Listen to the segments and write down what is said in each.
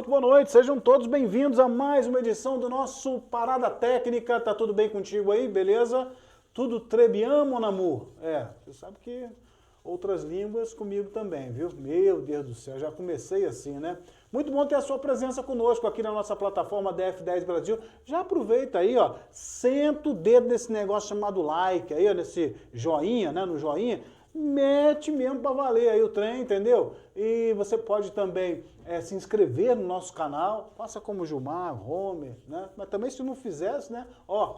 Muito boa noite, sejam todos bem-vindos a mais uma edição do nosso Parada Técnica. Tá tudo bem contigo aí, beleza? Tudo très bien, mon amour? Você sabe que outras línguas comigo também, viu? Meu Deus do céu, já comecei assim, né? Muito bom ter a sua presença conosco aqui na nossa plataforma DF10 Brasil. Já aproveita aí, ó, senta o dedo nesse negócio chamado like aí, ó, nesse joinha, né, no joinha. Mete mesmo pra valer aí o trem, entendeu? E você pode também se inscrever no nosso canal, faça como Gilmar, Homer, né? Mas também se não fizesse, né, ó,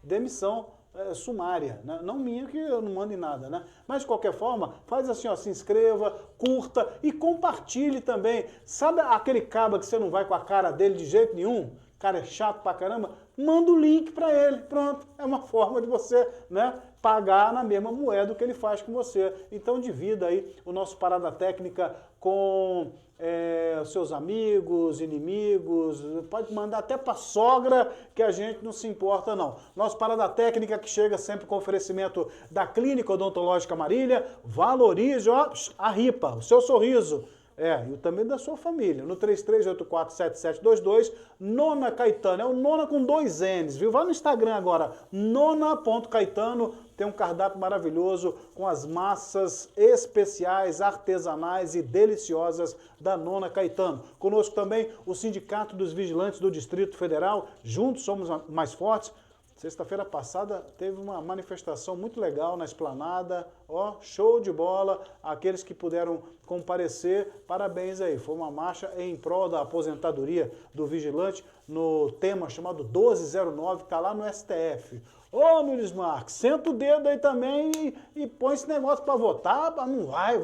demissão sumária, né? Não minha, que eu não mando em nada, né? Mas de qualquer forma, faz assim, ó, se inscreva, curta e compartilhe também. Sabe aquele caba que você não vai com a cara dele de jeito nenhum? Cara é chato pra caramba? Manda o link pra ele, pronto. É uma forma de você, né, pagar na mesma moeda que ele faz com você. Então divida aí o nosso Parada Técnica com seus amigos, inimigos, pode mandar até pra sogra, que a gente não se importa não. Nosso Parada Técnica que chega sempre com oferecimento da Clínica Odontológica Marília, valorize, ó, a ripa, o seu sorriso. E também da sua família, no 33847722, Nona Caetano, é o Nona com 2 N's, viu? Vai no Instagram agora, nona.caetano, tem um cardápio maravilhoso com as massas especiais, artesanais e deliciosas da Nona Caetano. Conosco também o Sindicato dos Vigilantes do Distrito Federal, juntos somos mais fortes. Sexta-feira passada teve uma manifestação muito legal na Esplanada, ó, show de bola, aqueles que puderam comparecer, parabéns aí, foi uma marcha em prol da aposentadoria do vigilante no tema chamado 1209, que tá lá no STF. Ô, Nunes Marques, senta o dedo aí também e põe esse negócio para votar, não vai,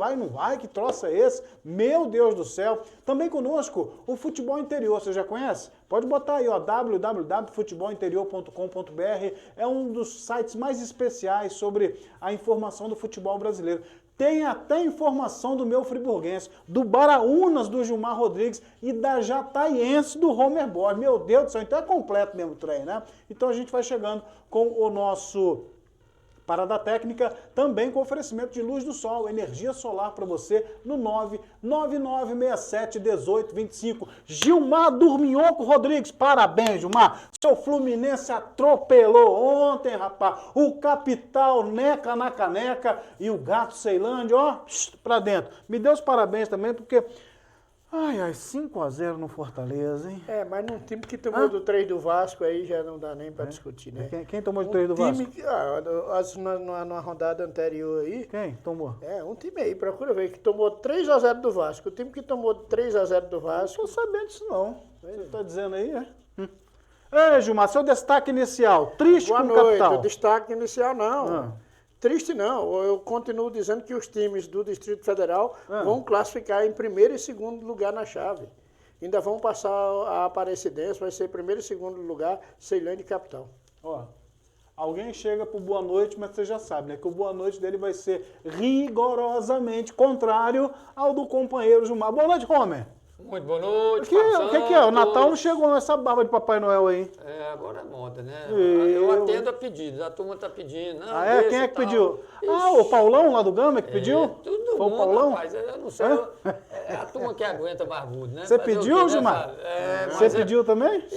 que troço é esse? Meu Deus do céu. Também conosco o Futebol Interior, você já conhece? Pode botar aí, ó, www.futebolinterior.com.br, é um dos sites mais especiais sobre a informação do futebol brasileiro. Tem até informação do meu friburguense, do Baraunas do Gilmar Rodrigues e da Jataiense do Homer Borges. Meu Deus do céu, então é completo mesmo o trem, né? Então a gente vai chegando com o nosso Parada Técnica, também com oferecimento de luz do sol, energia solar para você no 999671825. Gilmar Dorminhoco Rodrigues, parabéns, Gilmar. Seu Fluminense atropelou ontem, rapaz. O Capital neca na caneca e o Gato Ceilândia, ó, pra dentro. Me dê os parabéns também, porque 5-0 no Fortaleza, hein? Mas num time que tomou do 3 do Vasco aí já não dá nem para discutir, né? Quem tomou de 3 do Vasco? Na rodada anterior aí... Quem tomou? Um time aí, procura ver, que tomou 3-0 do Vasco. O time que tomou 3-0 do Vasco... Não tô sabendo disso não. Você tá dizendo aí, Gilmar, seu destaque inicial, triste com o Capital. O destaque inicial não. Triste não, eu continuo dizendo que os times do Distrito Federal vão classificar em primeiro e segundo lugar na chave. Ainda vão passar a Aparecidense, vai ser primeiro e segundo lugar, Ceilândia e Capital. Ó, alguém chega pro boa noite, mas você já sabe, né, que o boa noite dele vai ser rigorosamente contrário ao do companheiro Gilmar. Boa noite, Homer. Muito boa noite, O que é? O Natal não chegou nessa barba de Papai Noel aí. Agora é moda, né? Eu atendo a pedidos, a turma tá pedindo. Não, quem é que pediu? O Paulão lá do Gama que pediu? Todo Foi mundo, o Paulão? rapaz, eu não sei, é a turma que aguenta barbudo, né? Você pediu, Gilmar? Você pediu também?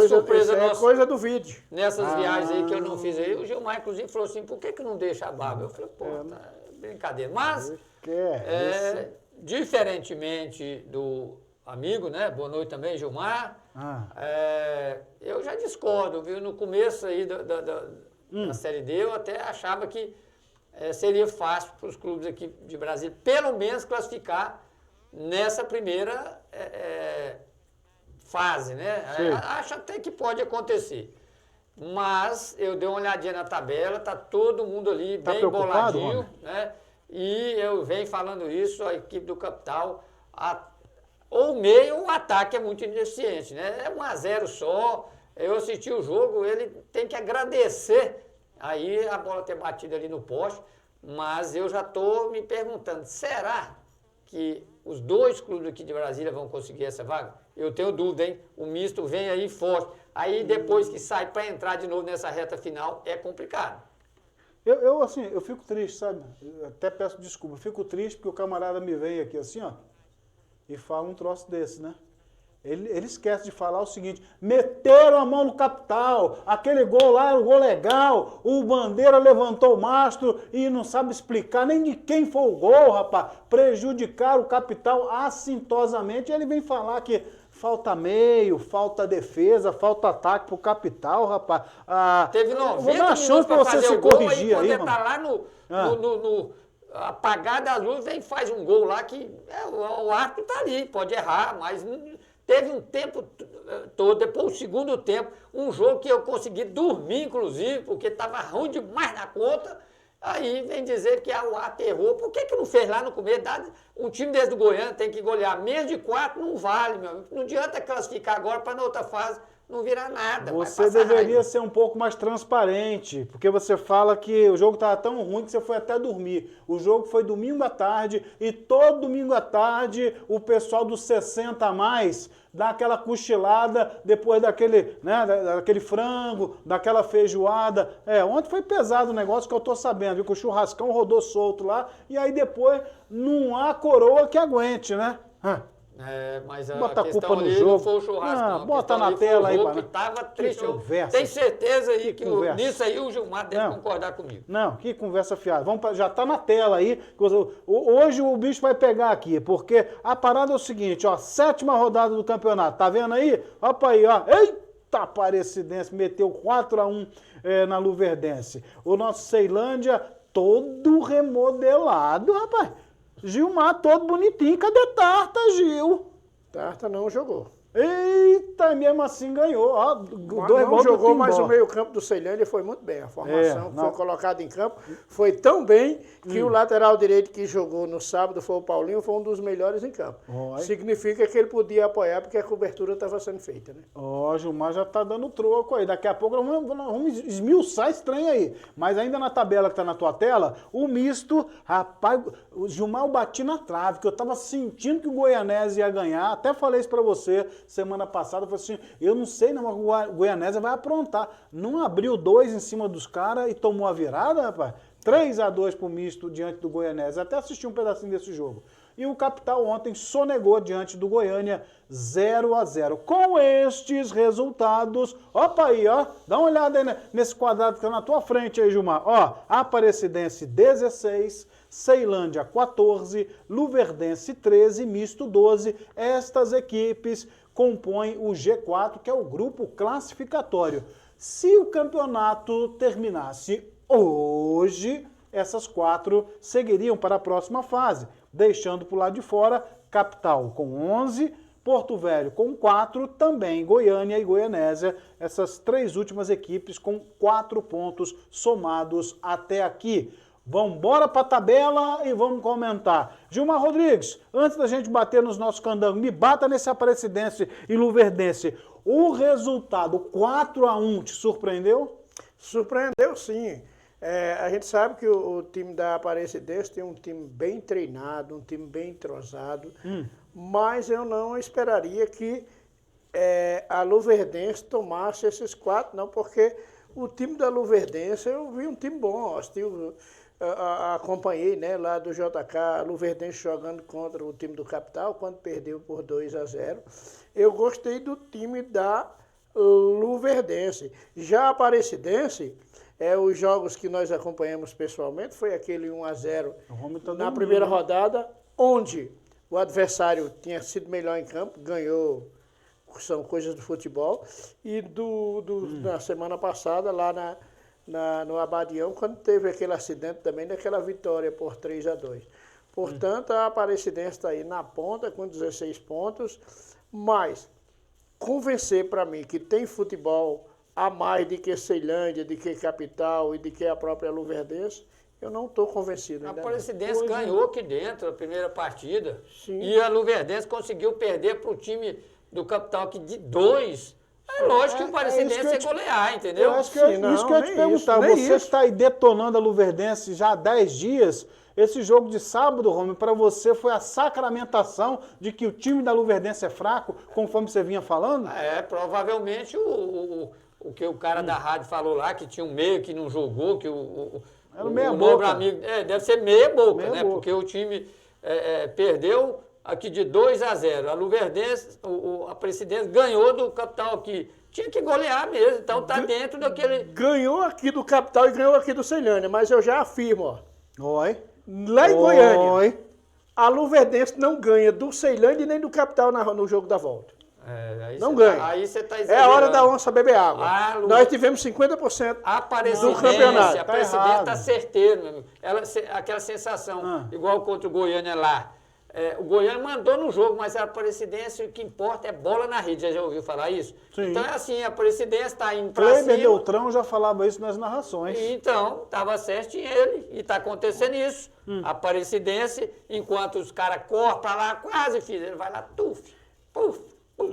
Surpresa É coisa do vídeo. Nessas viagens aí que eu não fiz aí, o Gilmar, inclusive, falou assim, por que não deixa a barba? Eu falei, tá brincadeira. Mas, diferentemente do amigo, né? Boa noite também, Gilmar. Eu já discordo, viu? No começo aí da Série D, eu até achava que seria fácil para os clubes aqui de Brasília, pelo menos classificar nessa primeira fase, né? Acho até que pode acontecer. Mas eu dei uma olhadinha na tabela, tá todo mundo ali bem boladinho, né? E eu venho falando isso, a equipe do Capital, ou meio, o ataque é muito ineficiente, né? É 1-0 só. Eu assisti o jogo, ele tem que agradecer aí a bola ter batido ali no poste, mas eu já estou me perguntando, será que os 2 clubes aqui de Brasília vão conseguir essa vaga? Eu tenho dúvida, hein? O misto vem aí forte. Aí depois que sai para entrar de novo nessa reta final, é complicado. Eu fico triste, sabe? Eu até peço desculpa. Eu fico triste porque o camarada me vem aqui assim, ó, e fala um troço desse, né? Ele esquece de falar o seguinte, meteram a mão no capital, aquele gol lá era um gol legal, o Bandeira levantou o mastro e não sabe explicar nem de quem foi o gol, rapaz. Prejudicaram o capital assintosamente. Ele vem falar que falta meio, falta defesa, falta ataque pro capital, rapaz. Teve 90 vou dar uma chance pra você se corrigir aí, quando tá lá no apagar da luz, vem e faz um gol lá que o árbitro tá ali, pode errar, mas teve um tempo todo, depois do segundo tempo, um jogo que eu consegui dormir, inclusive, porque estava ruim demais na conta. Aí vem dizer que o árbitro errou. Por que não fez lá no começo? Um time desse do Goiânia tem que golear menos de 4, não vale, meu amigo. Não adianta classificar agora para na outra fase não virar nada. Você deveria ser um pouco mais transparente, porque você fala que o jogo estava tão ruim que você foi até dormir. O jogo foi domingo à tarde e todo domingo à tarde o pessoal dos 60 a mais dá aquela cochilada depois daquele, né, daquele frango, daquela feijoada. Ontem foi pesado o negócio que eu tô sabendo, viu? Que o churrascão rodou solto lá e aí depois não há coroa que aguente, né? Mas bota a questão culpa no ali jogo. não foi o churrasco, não. Bota na tela aí, que tava triste. Conversa. Tem certeza aí que nisso aí o Gilmar deve Não. concordar comigo. Não, que conversa fiada. Já tá na tela aí. Hoje o bicho vai pegar aqui, porque a parada é o seguinte, ó, 7ª rodada do campeonato. Tá vendo aí? Opa aí, ó. Eita, Aparecidense meteu 4-1 na Luverdense. O nosso Ceilândia todo remodelado, rapaz. Gilmar todo bonitinho. Cadê Tarta, Gil? Tarta não jogou. Eita, mesmo assim ganhou. Ó, não jogou, mas o meio-campo do Ceilândia foi muito bem. A formação que foi colocada em campo foi tão bem que o lateral direito que jogou no sábado foi o Paulinho, foi um dos melhores em campo. Significa que ele podia apoiar porque a cobertura estava sendo feita, né? Gilmar já tá dando troco aí. Daqui a pouco nós vamos esmiuçar esse trem aí. Mas ainda na tabela que tá na tua tela, o misto, rapaz, o Gilmar eu bati na trave, que eu tava sentindo que o Goianese ia ganhar. Até falei isso pra você semana passada, eu falei assim, eu não sei não, mas o Goianese vai aprontar. Não abriu 2 em cima dos caras e tomou a virada, rapaz? 3-2 pro misto diante do Goianese. Até assisti um pedacinho desse jogo. E o Capital ontem sonegou diante do Goiânia 0-0. Com estes resultados, opa aí, ó, dá uma olhada aí nesse quadrado que tá na tua frente aí, Gilmar. Ó, Aparecidense 16, Ceilândia 14, Luverdense 13, misto 12. Estas equipes compõem o G4, que é o grupo classificatório. Se o campeonato terminasse hoje, essas 4 seguiriam para a próxima fase, deixando por lá de fora Capital com 11, Porto Velho com 4, também Goiânia e Goianésia, essas 3 últimas equipes com 4 pontos somados até aqui. Vamos embora para a tabela e vamos comentar. Gilmar Rodrigues, antes da gente bater nos nossos candangos, me bata nesse Aparecidense e Luverdense. O resultado 4-1 te surpreendeu? Surpreendeu, sim. A gente sabe que o time da Aparecidense tem um time bem treinado, um time bem entrosado, mas eu não esperaria que a Luverdense tomasse esses 4, não, porque o time da Luverdense, eu vi um time bom, acompanhei, né, lá do JK, a Luverdense jogando contra o time do Capital, quando perdeu por 2-0. Eu gostei do time da Luverdense. Já a Aparecidense, os jogos que nós acompanhamos pessoalmente, foi aquele 1-0 na primeira rodada, onde o adversário tinha sido melhor em campo, ganhou, são coisas do futebol, e na semana passada, lá no Abadião, quando teve aquele acidente também, daquela vitória por 3-2. Portanto, a Aparecidense está aí na ponta com 16 pontos, mas convencer para mim que tem futebol a mais de que Ceilândia, de que Capital e de que a própria Luverdense, eu não estou convencido ainda. A Aparecidense ganhou aqui dentro a primeira partida. Sim. E a Luverdense conseguiu perder para o time do Capital aqui de 2. É lógico que o Aparecidense ia golear, entendeu? Eu acho que isso que eu ia te perguntar. Você está aí detonando a Luverdense já há 10 dias. Esse jogo de sábado, Romy, para você foi a sacramentação de que o time da Luverdense é fraco, conforme você vinha falando? Provavelmente o que o cara da rádio falou lá, que tinha um meio que não jogou, que era meia boca. Amigo, deve ser meia boca, né? Porque o time perdeu aqui de 2-0. A Luverdense, a Presidência ganhou do Capital aqui. Tinha que golear mesmo, então tá dentro daquele... Ganhou aqui do Capital e ganhou aqui do Ceilândia, mas eu já afirmo, ó. Oi. Lá em Goiânia, a Luverdense não ganha do Ceilândia nem do Capital no jogo da volta. Não ganha. Aí você tá é a hora da onça beber água. Nós tivemos 50% do campeonato. A Aparecidense está certeiro, meu amigo. Aquela sensação, igual contra o Goiânia lá. O Goiânia mandou no jogo, mas a Aparecidense, o que importa é bola na rede. Já ouviu falar isso? Sim. Então é assim, a Aparecidense está indo para cima. Kleber Beltrão já falava isso nas narrações. Então, estava certinho ele, e está acontecendo isso. A Aparecidense, enquanto os caras correm para lá, quase fizeram, ele vai lá, puf.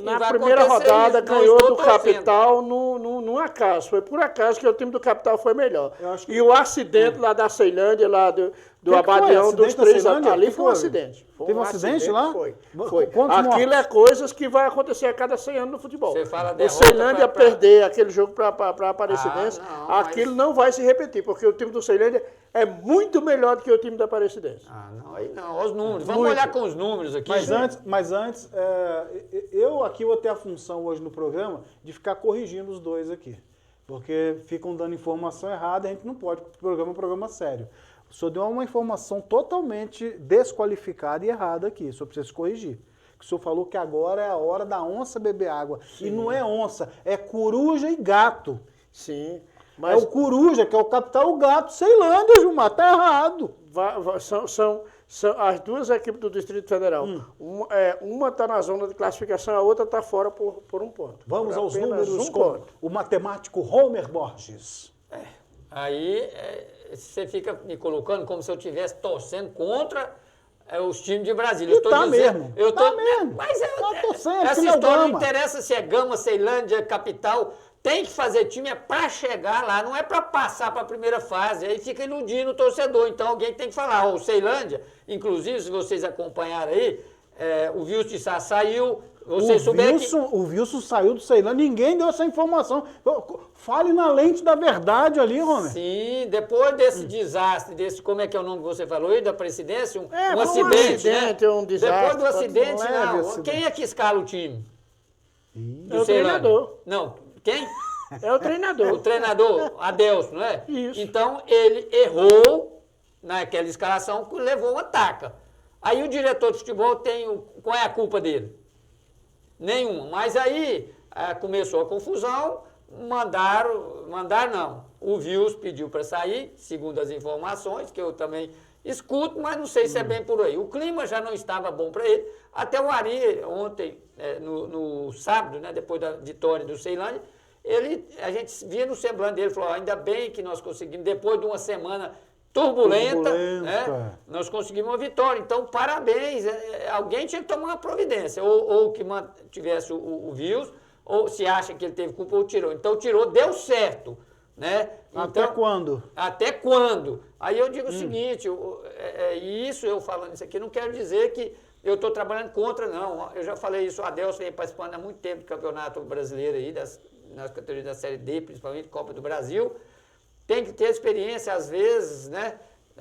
Na primeira rodada ganhou do Capital num acaso. Foi por acaso que o time do Capital foi melhor. E o acidente lá da Ceilândia, lá do Abadião, dos 3 ali, foi um acidente. Teve um acidente lá? Foi. Aquilo é coisas que vai acontecer a cada 100 anos no futebol. Você fala o Ceilândia perder aquele jogo para a Aparecidense, aquilo não vai se repetir, porque o time do Ceilândia é muito melhor do que o time da Aparecidense. Não, aí não. Os números. Vamos olhar com os números aqui. Mas antes, eu aqui vou ter a função hoje no programa de ficar corrigindo os dois aqui. Porque ficam dando informação errada, a gente não pode, o programa é um programa sério. O senhor deu uma informação totalmente desqualificada e errada aqui, o senhor precisa se corrigir. O senhor falou que agora é a hora da onça beber água. Sim. E não é onça, é coruja e gato. Sim. Mas... É o coruja, que é o Capital, o gato, Ceilândia, Gilmar, tá errado. São as duas equipes do Distrito Federal. Uma está na zona de classificação, a outra está fora por um ponto. Vamos aos números com o matemático Homer Borges. Aí você fica me colocando como se eu estivesse torcendo contra os times de Brasília. E tá mesmo. Mesmo. Mas torcendo, essa história não interessa se é Gama, Ceilândia, Capital. Tem que fazer time para chegar lá, não é para passar para a primeira fase. Aí fica iludindo o torcedor. Então alguém tem que falar. O Ceilândia, inclusive, se vocês acompanharam aí, o Wilson de Sá saiu. O Wilson saiu do Ceilândia, ninguém deu essa informação. Fale na lente da verdade ali, Romer. Sim, depois desse desastre, como é que é o nome que você falou aí, da Presidência? Um acidente, né? Um desastre. Depois do acidente, não. Quem é que escala o time? É o treinador. Não, quem? É o treinador. O treinador, Adelson, não é? Isso. Então, ele errou naquela escalação, levou uma taca. Aí o diretor de futebol qual é a culpa dele? Nenhuma. Mas aí começou a confusão, mandaram, o Vils pediu para sair, segundo as informações, que eu também escuto, mas não sei se é bem por aí. O clima já não estava bom para ele. Até o Ari, ontem, no sábado, né, depois da vitória do Ceilândia, a gente via no semblante dele, falou, ainda bem que nós conseguimos, depois de uma semana turbulenta, né, nós conseguimos uma vitória. Então, parabéns. Alguém tinha que tomar uma providência. Ou que mantivesse o Vils, ou se acha que ele teve culpa ou tirou. Então, tirou, deu certo. Né? Então, até quando? Até quando? Aí eu digo o seguinte, isso eu falando isso aqui, não quero dizer que eu estou trabalhando contra, não. Eu já falei isso, o Adelson vem participando há muito tempo do Campeonato Brasileiro aí, nas categorias da Série D, principalmente Copa do Brasil. Tem que ter experiência, às vezes, né?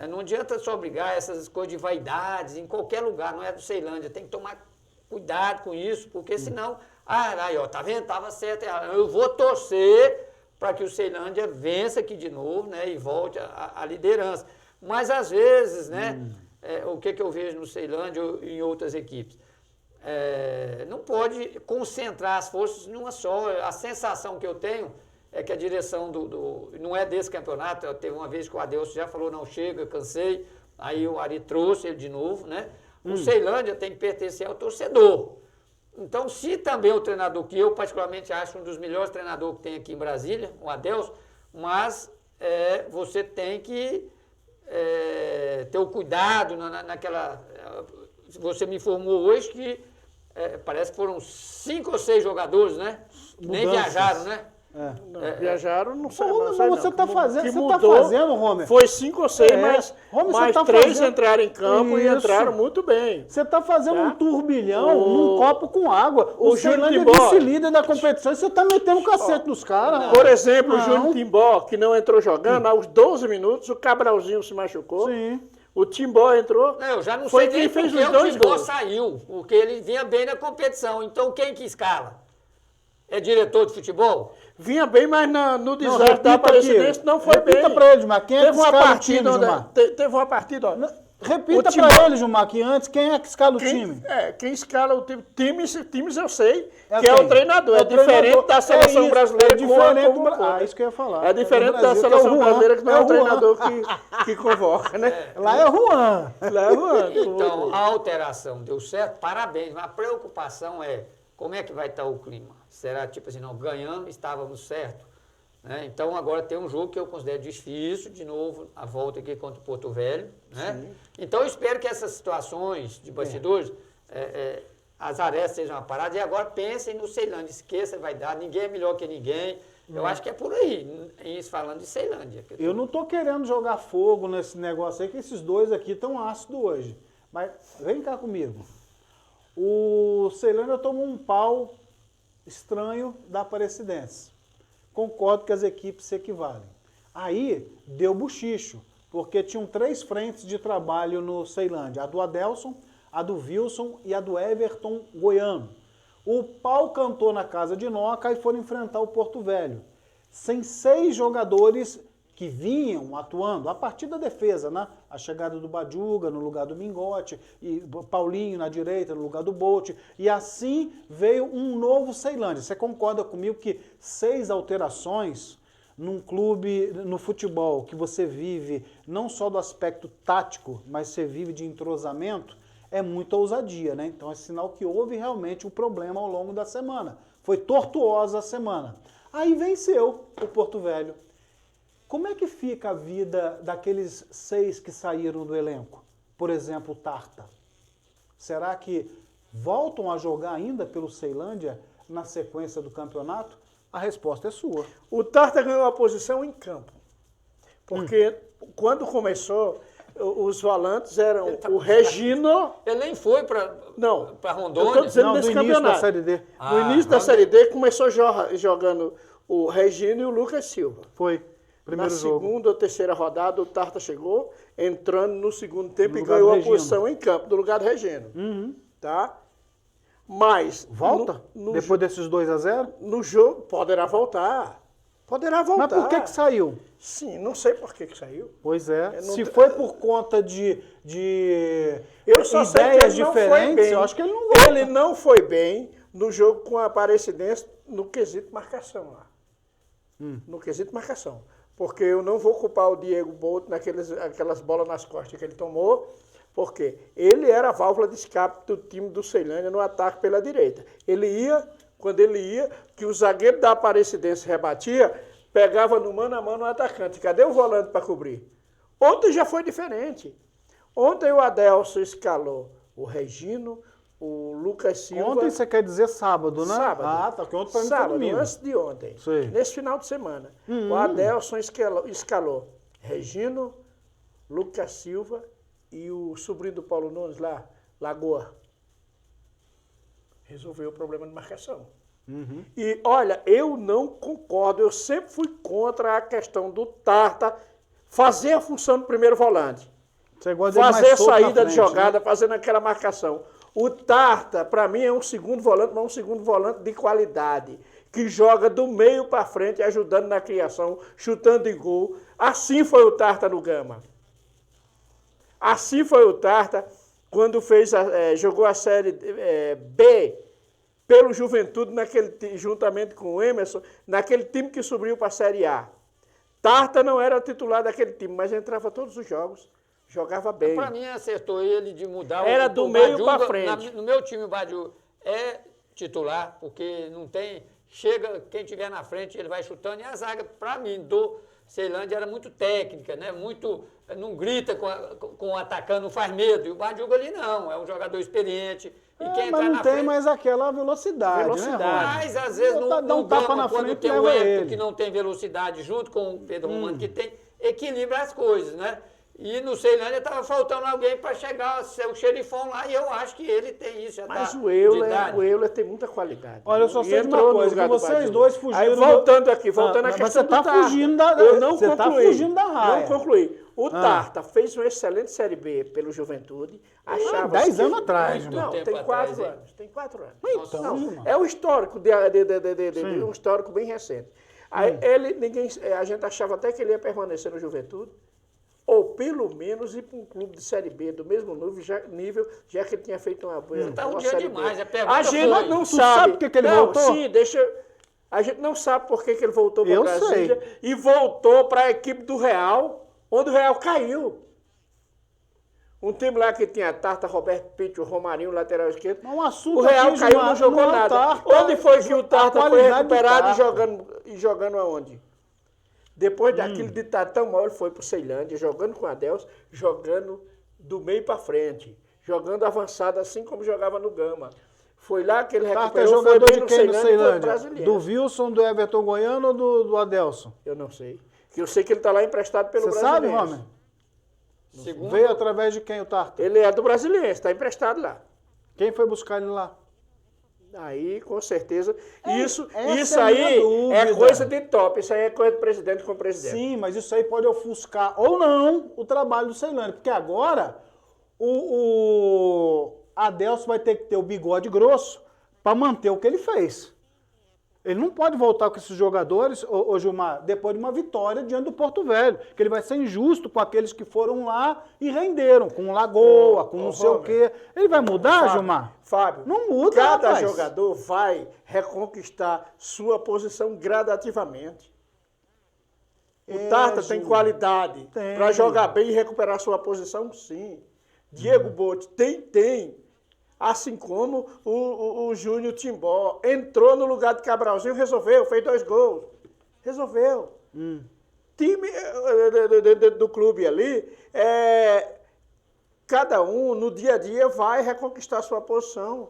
Não adianta só brigar essas coisas de vaidades em qualquer lugar, não é do Ceilândia. Tem que tomar cuidado com isso, porque senão, aí, ó, tá vendo? Tava certo. Eu vou torcer para que o Ceilândia vença aqui de novo, né? E volte à liderança. Mas, às vezes, né? O que eu vejo no Ceilândia ou em outras equipes? Não pode concentrar as forças numa só. A sensação que eu tenho é que a direção não é desse campeonato. Teve uma vez que o Adelson já falou, não chega, cansei. Aí o Ari trouxe ele de novo, né? O Ceilândia tem que pertencer ao torcedor. Então, se também o treinador, que eu particularmente acho um dos melhores treinadores que tem aqui em Brasília, o Adelson, mas você tem que ter o cuidado naquela... Você me informou hoje que parece que foram 5 ou 6 jogadores, né? Nem viajaram, né? Viajaram, não sei. Mas você está fazendo, Romer. Foi 5 ou 6, mas Romer, 3 entraram em campo e entraram muito bem. Você está fazendo um turbilhão num copo com água. O Ceilândia é Timbó, vice-líder da competição e você está metendo o cacete nos caras. Por exemplo, o Júnior Timbó, que não entrou jogando, aos 12 minutos o Cabralzinho se machucou. Sim. O Timbó entrou. Não, eu já não foi sei quem nem fez porque os o dois Timbó gols. saiu, porque ele vinha bem na competição. Então quem que escala? É diretor de futebol? Vinha bem, mas no desastre da Aparecidense não foi bem. Repita pra ele, Gilmar, quem é que escala o time, Gilmar? Teve uma partida, ó. Repita pra ele, Gilmar, que antes, quem é que escala o time? Quem escala o time? Times eu sei, É que é quem? o treinador. É É o diferente treinador. da seleção isso, brasileira é que diferente convoca. isso que eu ia falar. É diferente do da Brasil, que é o seleção Juan. brasileira, que não é É o o Juan. treinador que convoca, né? Lá é Juan. Lá é o Juan. Então, a alteração deu certo, parabéns. Mas a preocupação é como é que vai estar o clima? Será tipo assim, não, ganhamos, estávamos certo. Né? Então, agora tem um jogo que eu considero difícil, de novo, a volta aqui contra o Porto Velho. Né? Então, eu espero que essas situações de bastidores, as arestas sejam aparadas. E agora pensem no Ceilândia, esqueça, vai dar, ninguém é melhor que ninguém. Eu acho que é por aí, isso falando de Ceilândia. Eu não tô querendo jogar fogo nesse negócio aí, que esses dois aqui estão ácidos hoje. Mas vem cá comigo. O Ceilândia tomou um pau estranho da Aparecidense. Concordo que as equipes se equivalem. Aí deu buchicho, porque tinham 3 frentes de trabalho no Ceilândia. A do Adelson, a do Wilson e a do Everton Goiano. O pau cantou na casa de Noca e foram enfrentar o Porto Velho. Sem 6 jogadores que vinham atuando a partir da defesa, né? A chegada do Badiuga no lugar do Mingote, e Paulinho na direita no lugar do Bolt, e assim veio um novo Ceilândia. Você concorda comigo que 6 alterações num clube, no futebol, que você vive não só do aspecto tático, mas você vive de entrosamento, é muita ousadia, né? Então é sinal que houve realmente um problema ao longo da semana. Foi tortuosa a semana. Aí venceu o Porto Velho. Como é que fica a vida daqueles 6 que saíram do elenco? Por exemplo, o Tarta. Será que voltam a jogar ainda pelo Ceilândia na sequência do campeonato? A resposta é sua. O Tarta ganhou a posição em campo. Porque quando começou, os volantes eram o Regino... Ele nem foi para Rondônia? Eu estou dizendo nesse do início campeonato. da Série D. No início da Série D, começou jogando o Regino e o Lucas Silva. Foi. Primeiro Na jogo. segunda ou terceira rodada, o Tarta chegou, entrando no segundo tempo No e lugar ganhou do a Regino. posição em campo, do lugar do Regino. Tá? Mas... Volta? Depois desses 2-0? No jogo, poderá voltar. Poderá voltar. Mas por que saiu? Sim, não sei por que saiu. Pois é. não Se te- foi por conta de Eu só sei que ideias ele não foi diferentes, bem. eu acho que ele não volta. Ele não foi bem no jogo com a Aparecidense no quesito marcação lá. No quesito marcação. Porque eu não vou culpar o Diego Bolt aquelas bolas nas costas que ele tomou, porque ele era a válvula de escape do time do Ceilândia no ataque pela direita. Quando ele ia, que o zagueiro da Aparecidense rebatia, pegava no mano a mano o atacante. Cadê o volante para cobrir? Ontem já foi diferente. Ontem o Adelson escalou o Regino, o Lucas Silva. Ontem você quer dizer sábado, né? Sábado. Ah, tá. Porque ontem foi Sábado, domingo. antes de ontem. Sei. Nesse final de semana. O Adelson escalou Regino, Lucas Silva e o sobrinho do Paulo Nunes lá, Lagoa. Resolveu o problema de marcação. E, olha, eu não concordo, eu sempre fui contra a questão do Tarta fazer a função do primeiro volante. Você gosta dele Fazer mais solto na saída de frente, jogada, né? fazendo aquela marcação. O Tarta, para mim, é um segundo volante, mas um segundo volante de qualidade, que joga do meio para frente, ajudando na criação, chutando em gol. Assim foi o Tarta no Gama. Assim foi o Tarta quando jogou a Série B pelo Juventude, juntamente com o Emerson, naquele time que subiu para a Série A. Tarta não era titular daquele time, mas entrava todos os jogos, jogava bem. Para mim, acertou ele de mudar Era do meio pra frente. No meu time, o Badiuga é titular, porque não tem... Chega, quem tiver na frente, ele vai chutando. E a zaga, para mim, do Ceilândia era muito técnica, né? Não grita com o atacante, não faz medo. E o Badiuga ali não, é um jogador experiente. E quem Mas entrar não na tem frente... mais aquela velocidade, né, Rony? Mas, às vezes, Dá um tapa na quando frente, tem o leva Everton, ele. que não tem velocidade, junto com o Pedro Romano, que tem, equilibra as coisas, né? E no Ceilândia estava faltando alguém para chegar a ser o xerifão lá, e eu acho que ele tem isso. Mas o Euler tem muita qualidade. Olha, eu só sei de uma coisa, que vocês dois fugiram... Aí, voltando à questão mas você do Tarta. Fugindo da... Eu não você concluí. Tá fugindo da raia. Não concluí. O Tarta fez uma excelente Série B pelo Juventude. Achava 10 anos atrás, não, mano. tem 4 anos. Tem 4 anos. Então, não, é o histórico, um histórico bem recente. Aí a gente achava até que ele ia permanecer no Juventude, ou pelo menos ir para um clube de Série B do mesmo nível, já que ele tinha feito uma boa tá um dia Série demais, B. a pergunta A gente foi. não Tu sabe. sabe por que ele voltou? Sim, a gente não sabe por que ele voltou para Eu Brasília sei. e voltou para a equipe do Real, onde o Real caiu. Um time lá que tinha Tarta, Roberto Pinto, Romarinho, lateral esquerdo. Mas o assunto O Real aqui, caiu, Gilmar, não jogou não é o nada. Tarta, Onde foi que o Tarta a foi qualidade do recuperado Tarta. e jogando aonde? Depois daquilo de estar tão mal, ele foi para o Ceilândia, jogando com a Adelso, jogando do meio para frente, jogando avançado, assim como jogava no Gama. Foi lá que ele Tarta é recuperou, foi jogador bem de no quem no Ceilândia, foi Ceilândia? brasileiro. Do Wilson, do Everton Goiano ou do Adelson? Eu não sei. Que eu sei que ele está lá emprestado pelo Você sabe, Brasiliense. Romer? Segundo, Veio através de quem o Tarta? Ele é do Brasiliense, está emprestado lá. Quem foi buscar ele lá? Aí, com certeza, isso essa é a minha aí dúvida. é coisa de top, isso aí é coisa de presidente com presidente. Sim, mas isso aí pode ofuscar ou não o trabalho do Ceilândia, porque agora o Adelso vai ter que ter o bigode grosso para manter o que ele fez. Ele não pode voltar com esses jogadores, ô Gilmar, depois de uma vitória diante do Porto Velho, que ele vai ser injusto com aqueles que foram lá e renderam, com o Lagoa, com não sei o quê. Ele vai mudar, Gilmar? Fábio, Não muda, cada rapaz. jogador vai reconquistar sua posição gradativamente. O Tarta tem Gilmar. qualidade Tem. para jogar bem e recuperar sua posição, sim. Diego Botti tem. Assim como o Júnior Timbó entrou no lugar de Cabralzinho, resolveu, fez 2 gols. Resolveu. Time do clube ali, cada um no dia a dia vai reconquistar sua posição.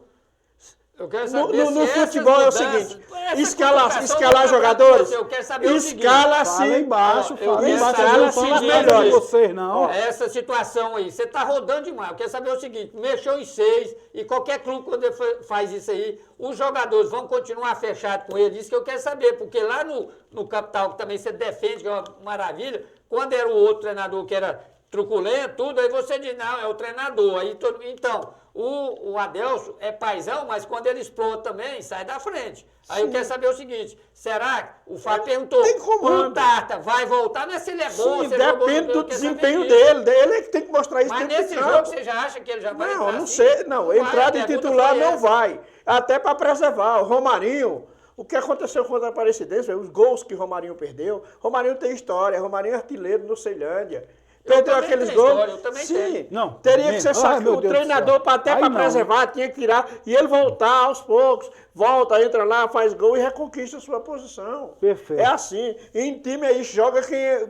eu quero saber No se essas futebol é o mudanças- seguinte, essa escalar contratação do jogadores, eu quero saber o seguinte, escala-se. Fala embaixo, eu fala quero embaixo. saber Eu o não falo seguinte, nada de olha, vocês, não. essa situação aí, você está rodando demais. Eu quero saber o seguinte, mexeu em 6 e qualquer clube quando ele faz isso aí, os jogadores vão continuar fechados com ele. Isso que eu quero saber, porque lá no Capital, que também você defende, que é uma maravilha, quando era o outro treinador que era truculento, tudo, aí você diz, não, é o treinador. Aí então, o Adelso é paizão, mas quando ele explode também, sai da frente. Aí eu quero saber o seguinte, será, o Fábio perguntou, tem comando. o Tarta vai voltar, não é se ele é bom, Sim, se ele jogou depende no do eu quero saber desempenho disso. dele é que tem que mostrar isso Mas dentro nesse de jogo campo. você já acha que ele já vai Não, entrar não assim? sei, não. Vai, Entrar a de pergunta titular foi não essa. vai. Até para preservar. O Romarinho, o que aconteceu contra a Aparecidense, os gols que o Romarinho perdeu. Romarinho tem história, Romarinho é artilheiro no Ceilândia. Perdeu também aqueles tenho gols. história, eu também Sim, tenho. Não, teria que ser ai, meu o Deus do treinador céu. para Aí não. preservar, tinha que tirar e ele voltar aos poucos. Volta, entra lá, faz gol e reconquista a sua posição. Perfeito. É assim. Em time aí joga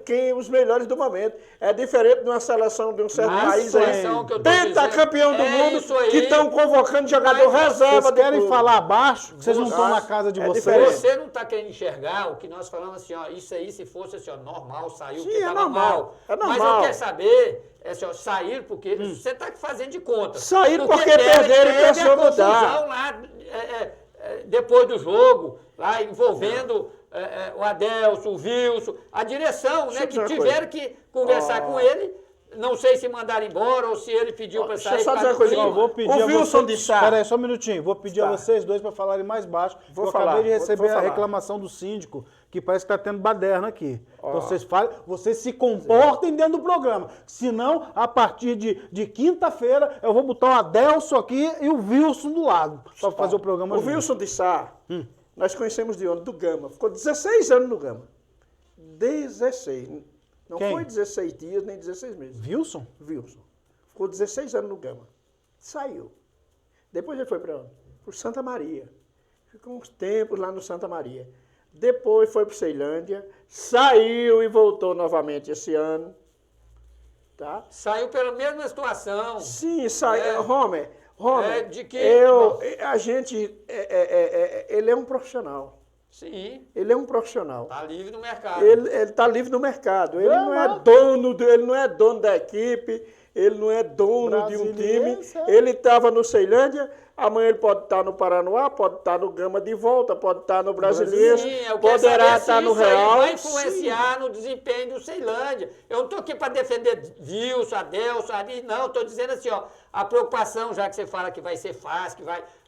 quem os melhores do momento. É diferente de uma seleção de um certo Ah, país sim. aí. Situação que eu tô Pentacampeão do dizendo, é mundo isso aí. que estão convocando jogador Mas reserva. Vocês do querem clube. falar abaixo? Vocês não estão na Acho. casa de É vocês? diferente. Você não está querendo enxergar o que nós falamos assim, ó, isso aí se fosse assim, ó, normal, saiu Sim, porque é estava normal, mal. é Mas eu normal. quero saber, assim, ó, sair porque você está fazendo de conta. Saíram porque perderam e teve pensou a mudar. confusão lá, depois do jogo, lá envolvendo o Adelso, o Wilson, a direção, Deixa né, eu que dizer uma tiveram que conversar com ele. Não sei se mandaram embora ou se ele pediu para deixa sair. eu só por dizer causa uma coisa, do ó, clima. Vou pedir O a Wilson vocês... de Sá. Espera aí, só um minutinho. Vou pedir a Tá. vocês dois para falarem mais baixo. Vou eu falar, acabei de vou receber a falar. reclamação do síndico, que parece que está tendo baderna aqui. Então vocês se comportem dentro do programa. Senão, a partir de quinta-feira, eu vou botar o Adelso aqui e o Wilson do lado. Para fazer o programa O junto. Wilson de Sá, nós conhecemos de onde? Do Gama. Ficou 16 anos no Gama. 16. Não Quem? foi 16 dias, nem 16 meses. Wilson? Wilson. Ficou 16 anos no Gama. Saiu. Depois ele foi para onde? Para Santa Maria. Ficou uns tempos lá no Santa Maria. Depois foi para Ceilândia. Saiu e voltou novamente esse ano. Tá? Saiu pela mesma situação. Sim, saiu. É. Homer, De que- a gente, ele é um profissional. Sim. Ele é um profissional. Está livre no mercado. Ele está livre no mercado. Ele não é dono, ele não é dono da equipe, ele não é dono de um time. Ele estava no Ceilândia, amanhã ele pode estar no Paranoá, pode estar no Gama de volta, pode estar no Brasiliense, poderá estar no Real. Vai influenciar no desempenho do Ceilândia. Eu não estou aqui para defender Wilson, Adelson, não, estou dizendo assim, ó, a preocupação, já que você fala que vai ser fácil,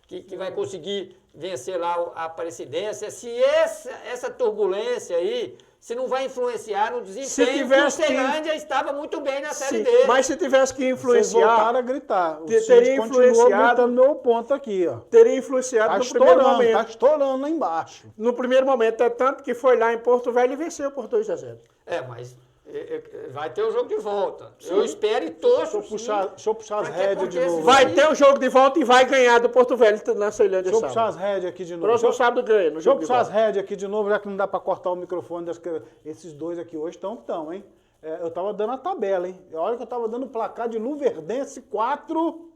que vai conseguir vencer lá a Aparecidense, se essa turbulência aí, se não vai influenciar no desempenho, que o Ceilândia estava muito bem na Série D. Mas se tivesse que influenciar... Vocês voltaram a gritar. O teria influenciado gritando meu ponto aqui, ó. Teria influenciado no primeiro momento. Tá estourando lá embaixo. No primeiro momento, é tanto que foi lá em Porto Velho e venceu por 2-0. Mas... vai ter o jogo de volta. Sim. Eu espero e torço. Deixa eu puxar as rédeas de novo. Vai ter o jogo de volta e vai ganhar do Porto Velho na Ceilândia. Deixa eu puxar as rédeas aqui de novo. Próximo sábado ganha. Deixa eu puxar as rédeas aqui de novo, já que não dá para cortar o microfone. Esses dois aqui hoje estão, hein? Eu tava dando a tabela, hein? Olha que eu tava dando o placar de Luverdense 4,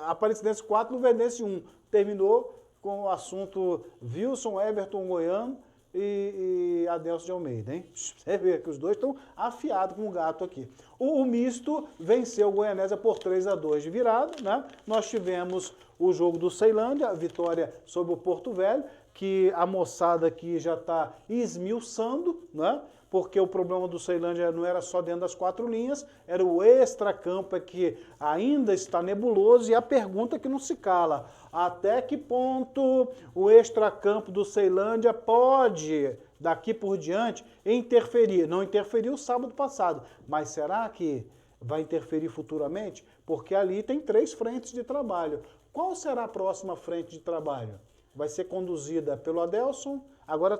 Aparecidense 4, Luverdense 1. Terminou com o assunto Wilson, Everton, Goiano e Adelson de Almeida, hein? Você vê que os dois estão afiados com o gato aqui. O misto venceu o Goianésia por 3-2 de virada, né? Nós tivemos o jogo do Ceilândia, a vitória sobre o Porto Velho, que a moçada aqui já está esmiuçando, né? Porque o problema do Ceilândia não era só dentro das 4 linhas, era o extracampo que ainda está nebuloso e a pergunta que não se cala. Até que ponto o extracampo do Ceilândia pode, daqui por diante, interferir? Não interferiu sábado passado, mas será que vai interferir futuramente? Porque ali tem 3 frentes de trabalho. Qual será a próxima frente de trabalho? Vai ser conduzida pelo Adelson. Agora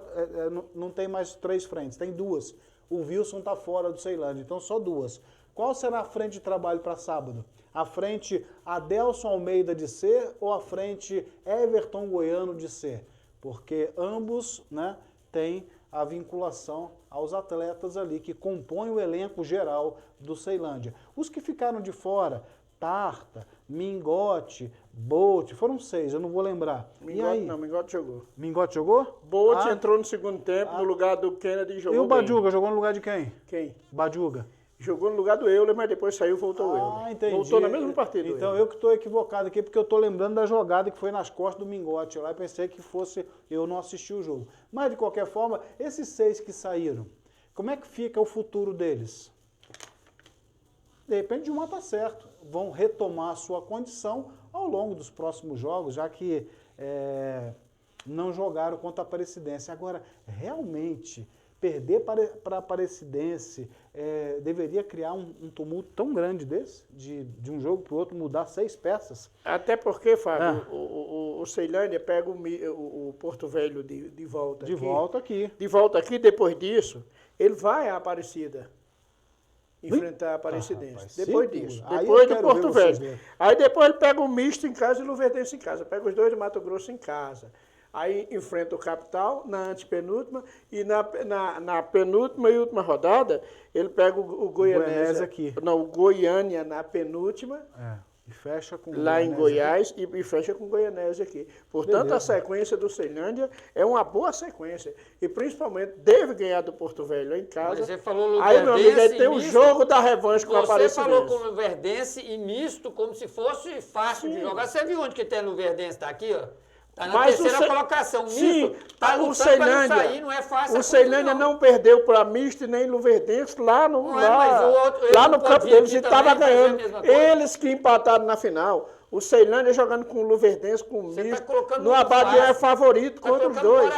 não tem mais 3 frentes, tem 2. O Wilson está fora do Ceilândia, então só 2. Qual será a frente de trabalho para sábado? A frente Adelson Almeida de ser ou a frente Everton Goiano de ser? Porque ambos, né, têm a vinculação aos atletas ali que compõem o elenco geral do Ceilândia. Os que ficaram de fora, Tarta, Mingote, Bolt, foram 6, eu não vou lembrar. Mingote jogou. Mingote jogou? Bolt entrou no segundo tempo, no lugar do Kennedy e jogou. E o Badiuga jogou no lugar de quem? Quem? Badiuga. Jogou no lugar do Euler, mas depois saiu e voltou o Euler. Entendi. Voltou na mesma partida. Então eu que estou equivocado aqui, porque eu estou lembrando da jogada que foi nas costas do Mingote lá e pensei que fosse, eu não assisti o jogo. Mas de qualquer forma, esses 6 que saíram, como é que fica o futuro deles? De repente, de uma está certo. Vão retomar a sua condição ao longo dos próximos jogos, já que não jogaram contra a Aparecidense. Agora, realmente, perder para a Aparecidense deveria criar um tumulto tão grande desse, de um jogo para o outro mudar 6 peças? Até porque, Fábio, o Ceilândia pega o Porto Velho de volta aqui. De volta aqui, depois disso, ele vai à Aparecida. Enfrentar a Aparecidense. Depois disso. Depois do Porto Velho. Aí depois ele pega o misto em casa e o Luverdense em casa. Pega os 2 de Mato Grosso em casa. Aí enfrenta o Capital na antepenúltima e na penúltima e última rodada ele pega o Goianésia aqui. Não, o Goiânia na penúltima. E fecha com lá em Goiás e fecha com o Goianésia aqui. Portanto, beleza. A sequência do Ceilândia é uma boa sequência. E principalmente deve ganhar do Porto Velho em casa. Mas você falou Luverdense. Aí, meu amigo, aí tem o jogo da revanche com a Aparecidense. Você falou com o Luverdense e misto como se fosse fácil de jogar. Você viu onde que tem o Luverdense? Está aqui, ó. Está na terceira colocação. Misto está lutando para não sair, não é fácil. O Ceilândia não perdeu para misto nem Luverdense lá no campo deles e estava ganhando. Eles que empataram na final. O Ceilândia jogando com o Luverdense, com o misto. No abate é favorito contra os dois.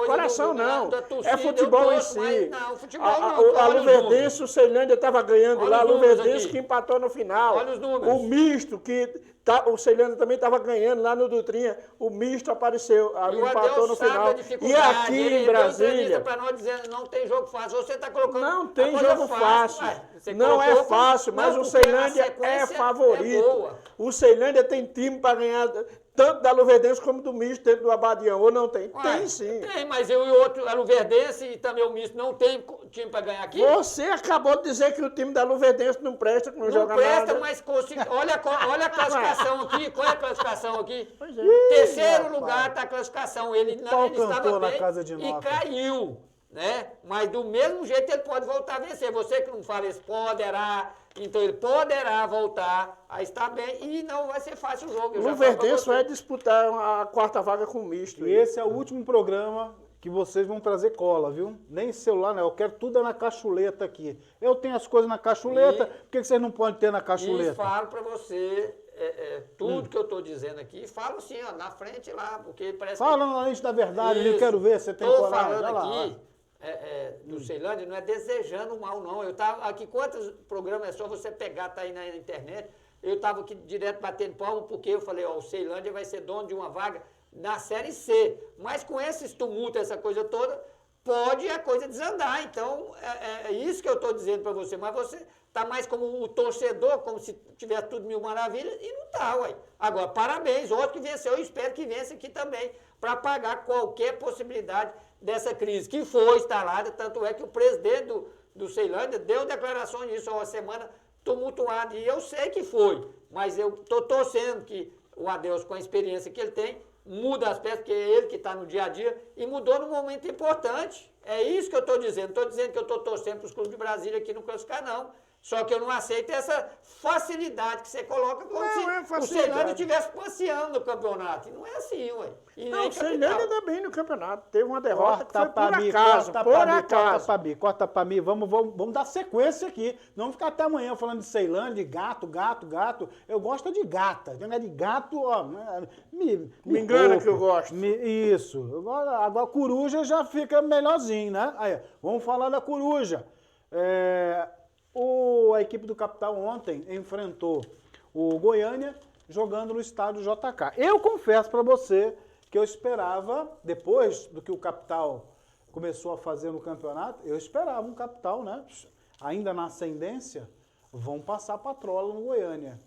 Coração não. É futebol em si. Não, futebol não. A Luverdense, o Ceilândia estava ganhando lá. A Luverdense que empatou no final. Olha os números. O misto que... o Ceilândia também estava ganhando lá no Dutrinha, o misto apareceu, empatou no final. E aqui em Brasília... para nós dizendo não tem jogo fácil. Você está colocando. Não tem jogo fácil. Não é fácil, mas o Ceilândia é favorito. O Ceilândia tem time para ganhar tanto da Luverdense como do Misto dentro do Abadião, ou não tem? Ué, tem sim. Tem, mas eu e o outro, a Luverdense e também o Misto, não tem time para ganhar aqui? Você acabou de dizer que o time da Luverdense não presta, que não joga presta, nada. mas olha a classificação aqui. Qual é a classificação aqui? Pois é. Terceiro lugar está a classificação. Ele estava bem e caiu. Né? Mas do mesmo jeito ele pode voltar a vencer. Você que não fala isso, poderá. Então ele poderá voltar a estar bem e não vai ser fácil o jogo. O Luverdense vai disputar a quarta vaga com o Misto. E esse é o último programa que vocês vão trazer cola, viu? Nem celular, não. Eu quero tudo na cachuleta aqui. Eu tenho as coisas na cachuleta, por que vocês não podem ter na cachuleta? E falo para você tudo que eu estou dizendo aqui. Falo assim, ó, na frente lá, porque parece Fala na lente da verdade, eu quero ver se você tem coragem. Estou falando aqui do Ceilândia, não é desejando mal, não. Eu estava aqui, quantos programas é só você pegar, tá aí na internet. Eu estava aqui direto batendo palma, porque eu falei, ó, o Ceilândia vai ser dono de uma vaga na Série C. Mas com esses tumultos, essa coisa toda, pode a coisa desandar. Então, é isso que eu estou dizendo para você. Mas você está mais como o torcedor, como se tivesse tudo mil maravilhas, e não está, ué. Agora, parabéns, outro que venceu, eu espero que vença aqui também, para pagar qualquer possibilidade dessa crise, que foi instalada, tanto é que o presidente do Ceilândia deu declarações disso há uma semana tumultuada, e eu sei que foi, mas eu estou torcendo que o Adeus, com a experiência que ele tem, muda as peças, porque é ele que está no dia a dia, e mudou num momento importante. É isso que eu estou dizendo. Estou dizendo que eu estou torcendo para os clubes de Brasília aqui não classificar, não. Só que eu não aceito essa facilidade que você coloca como se o Ceilândia estivesse passeando no campeonato. E não é assim, ué. E não, o Ceilândia anda bem no campeonato. Teve uma derrota que foi por acaso. Corta pra mim. Vamos dar sequência aqui. Não ficar até amanhã falando de Ceilândia, de gato. Eu gosto de gata. De gato, ó. Me engana que eu gosto. Isso. Agora coruja já fica melhorzinho, né? Aí, vamos falar da coruja. A equipe do Capital ontem enfrentou o Goiânia jogando no estádio JK. Eu confesso para você que eu esperava, depois do que o Capital começou a fazer no campeonato, eu esperava um Capital, né? Ainda na ascendência, vão passar patrola no Goiânia.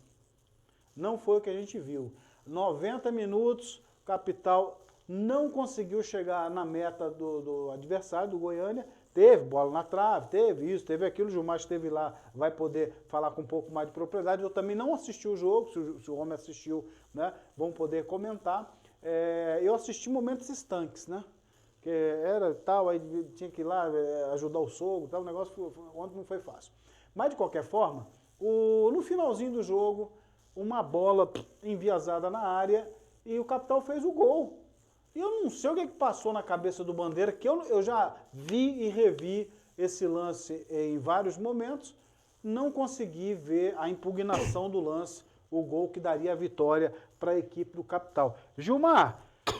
Não foi o que a gente viu. 90 minutos, o Capital não conseguiu chegar na meta do adversário, do Goiânia. Teve bola na trave, teve isso, teve aquilo. O Gilmar esteve lá, vai poder falar com um pouco mais de propriedade. Eu também não assisti o jogo, se o homem assistiu, né? Vamos poder comentar. Eu assisti momentos estanques, né? Que era tal, aí tinha que ir lá ajudar o sogro, tal. O negócio ontem não foi fácil. Mas, de qualquer forma, no finalzinho do jogo, uma bola enviesada na área e o Capital fez o gol. E eu não sei o que passou na cabeça do Bandeira, que eu já vi e revi esse lance em vários momentos, não consegui ver a impugnação do lance, o gol que daria a vitória para a equipe do Capital. Gilmar,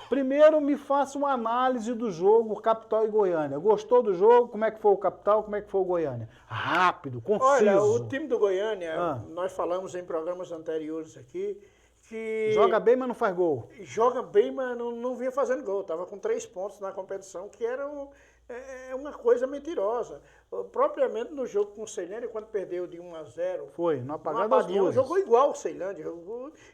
primeiro me faça uma análise do jogo Capital e Goiânia. Gostou do jogo? Como é que foi o Capital? Como é que foi o Goiânia? Rápido, conciso. Olha, o time do Goiânia, nós falamos em programas anteriores aqui, que joga bem, mas não faz gol. Joga bem, mas não vinha fazendo gol. Estava com 3 pontos na competição, que era uma coisa mentirosa. Propriamente no jogo com o Ceilândia, quando perdeu de 1-0... Foi, no apagar das luzes. Jogou igual o Ceilândia.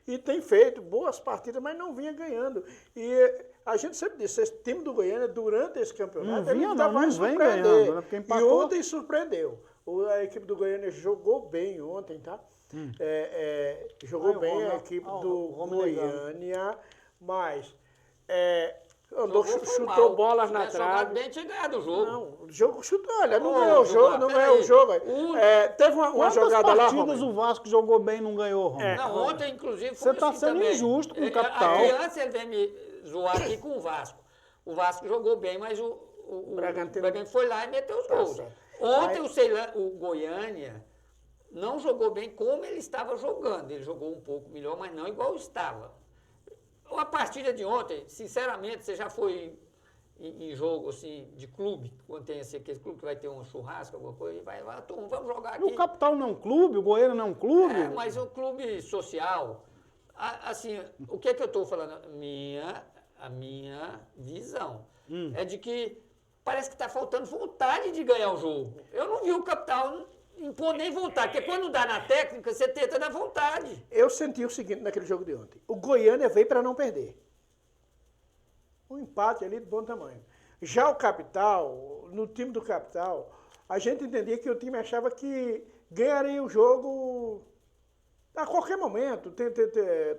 E tem feito boas partidas, mas não vinha ganhando. E a gente sempre disse, esse time do Goiânia, durante esse campeonato, ele vai surpreender. Né? E ontem surpreendeu. A equipe do Goiânia jogou bem ontem, tá? Jogou bem a equipe do Goiânia, mas chutou bolas na trave. Bem, tinha ganhado o jogo. Não, o jogo chutou, olha, não ganhou o jogo, não ganhou o jogo. Teve uma jogada lá. Quantas partidas o Vasco jogou bem e não ganhou, Romulo? Não, ontem, inclusive, foi você está sendo também injusto com o Capital. Aqui antes ele veio me zoar aqui com o Vasco. O Vasco jogou bem, mas o Bragantino foi lá e meteu os gols. Ontem o Goiânia não jogou bem como ele estava jogando. Ele jogou um pouco melhor, mas não igual estava. A partida de ontem, sinceramente, você já foi em jogo assim, de clube, quando tem aquele clube que vai ter um churrasco, alguma coisa, e vai lá, vamos jogar aqui. O Capital não é um clube, o Goiânia não é um clube? Mas um clube social. Assim, o que é que eu estou falando? A minha visão é de que parece que está faltando vontade de ganhar o jogo. Eu não vi o Capital impor nem vontade, porque quando não dá na técnica, você tenta dar vontade. Eu senti o seguinte naquele jogo de ontem. O Goiânia veio para não perder. Um empate ali de bom tamanho. Já o Capital, no time do Capital, a gente entendia que o time achava que ganharia o jogo a qualquer momento.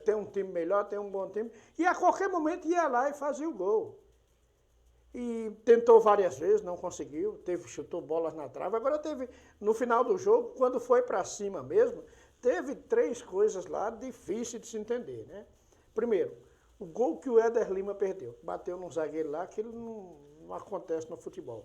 Tem um time melhor, tem um bom time. E a qualquer momento ia lá e fazia o gol. E tentou várias vezes, não conseguiu. Chutou bolas na trave. Agora teve, no final do jogo, quando foi para cima mesmo, teve 3 coisas lá difíceis de se entender, né? Primeiro, o gol que o Éder Lima perdeu. Bateu num zagueiro lá, aquilo não acontece no futebol.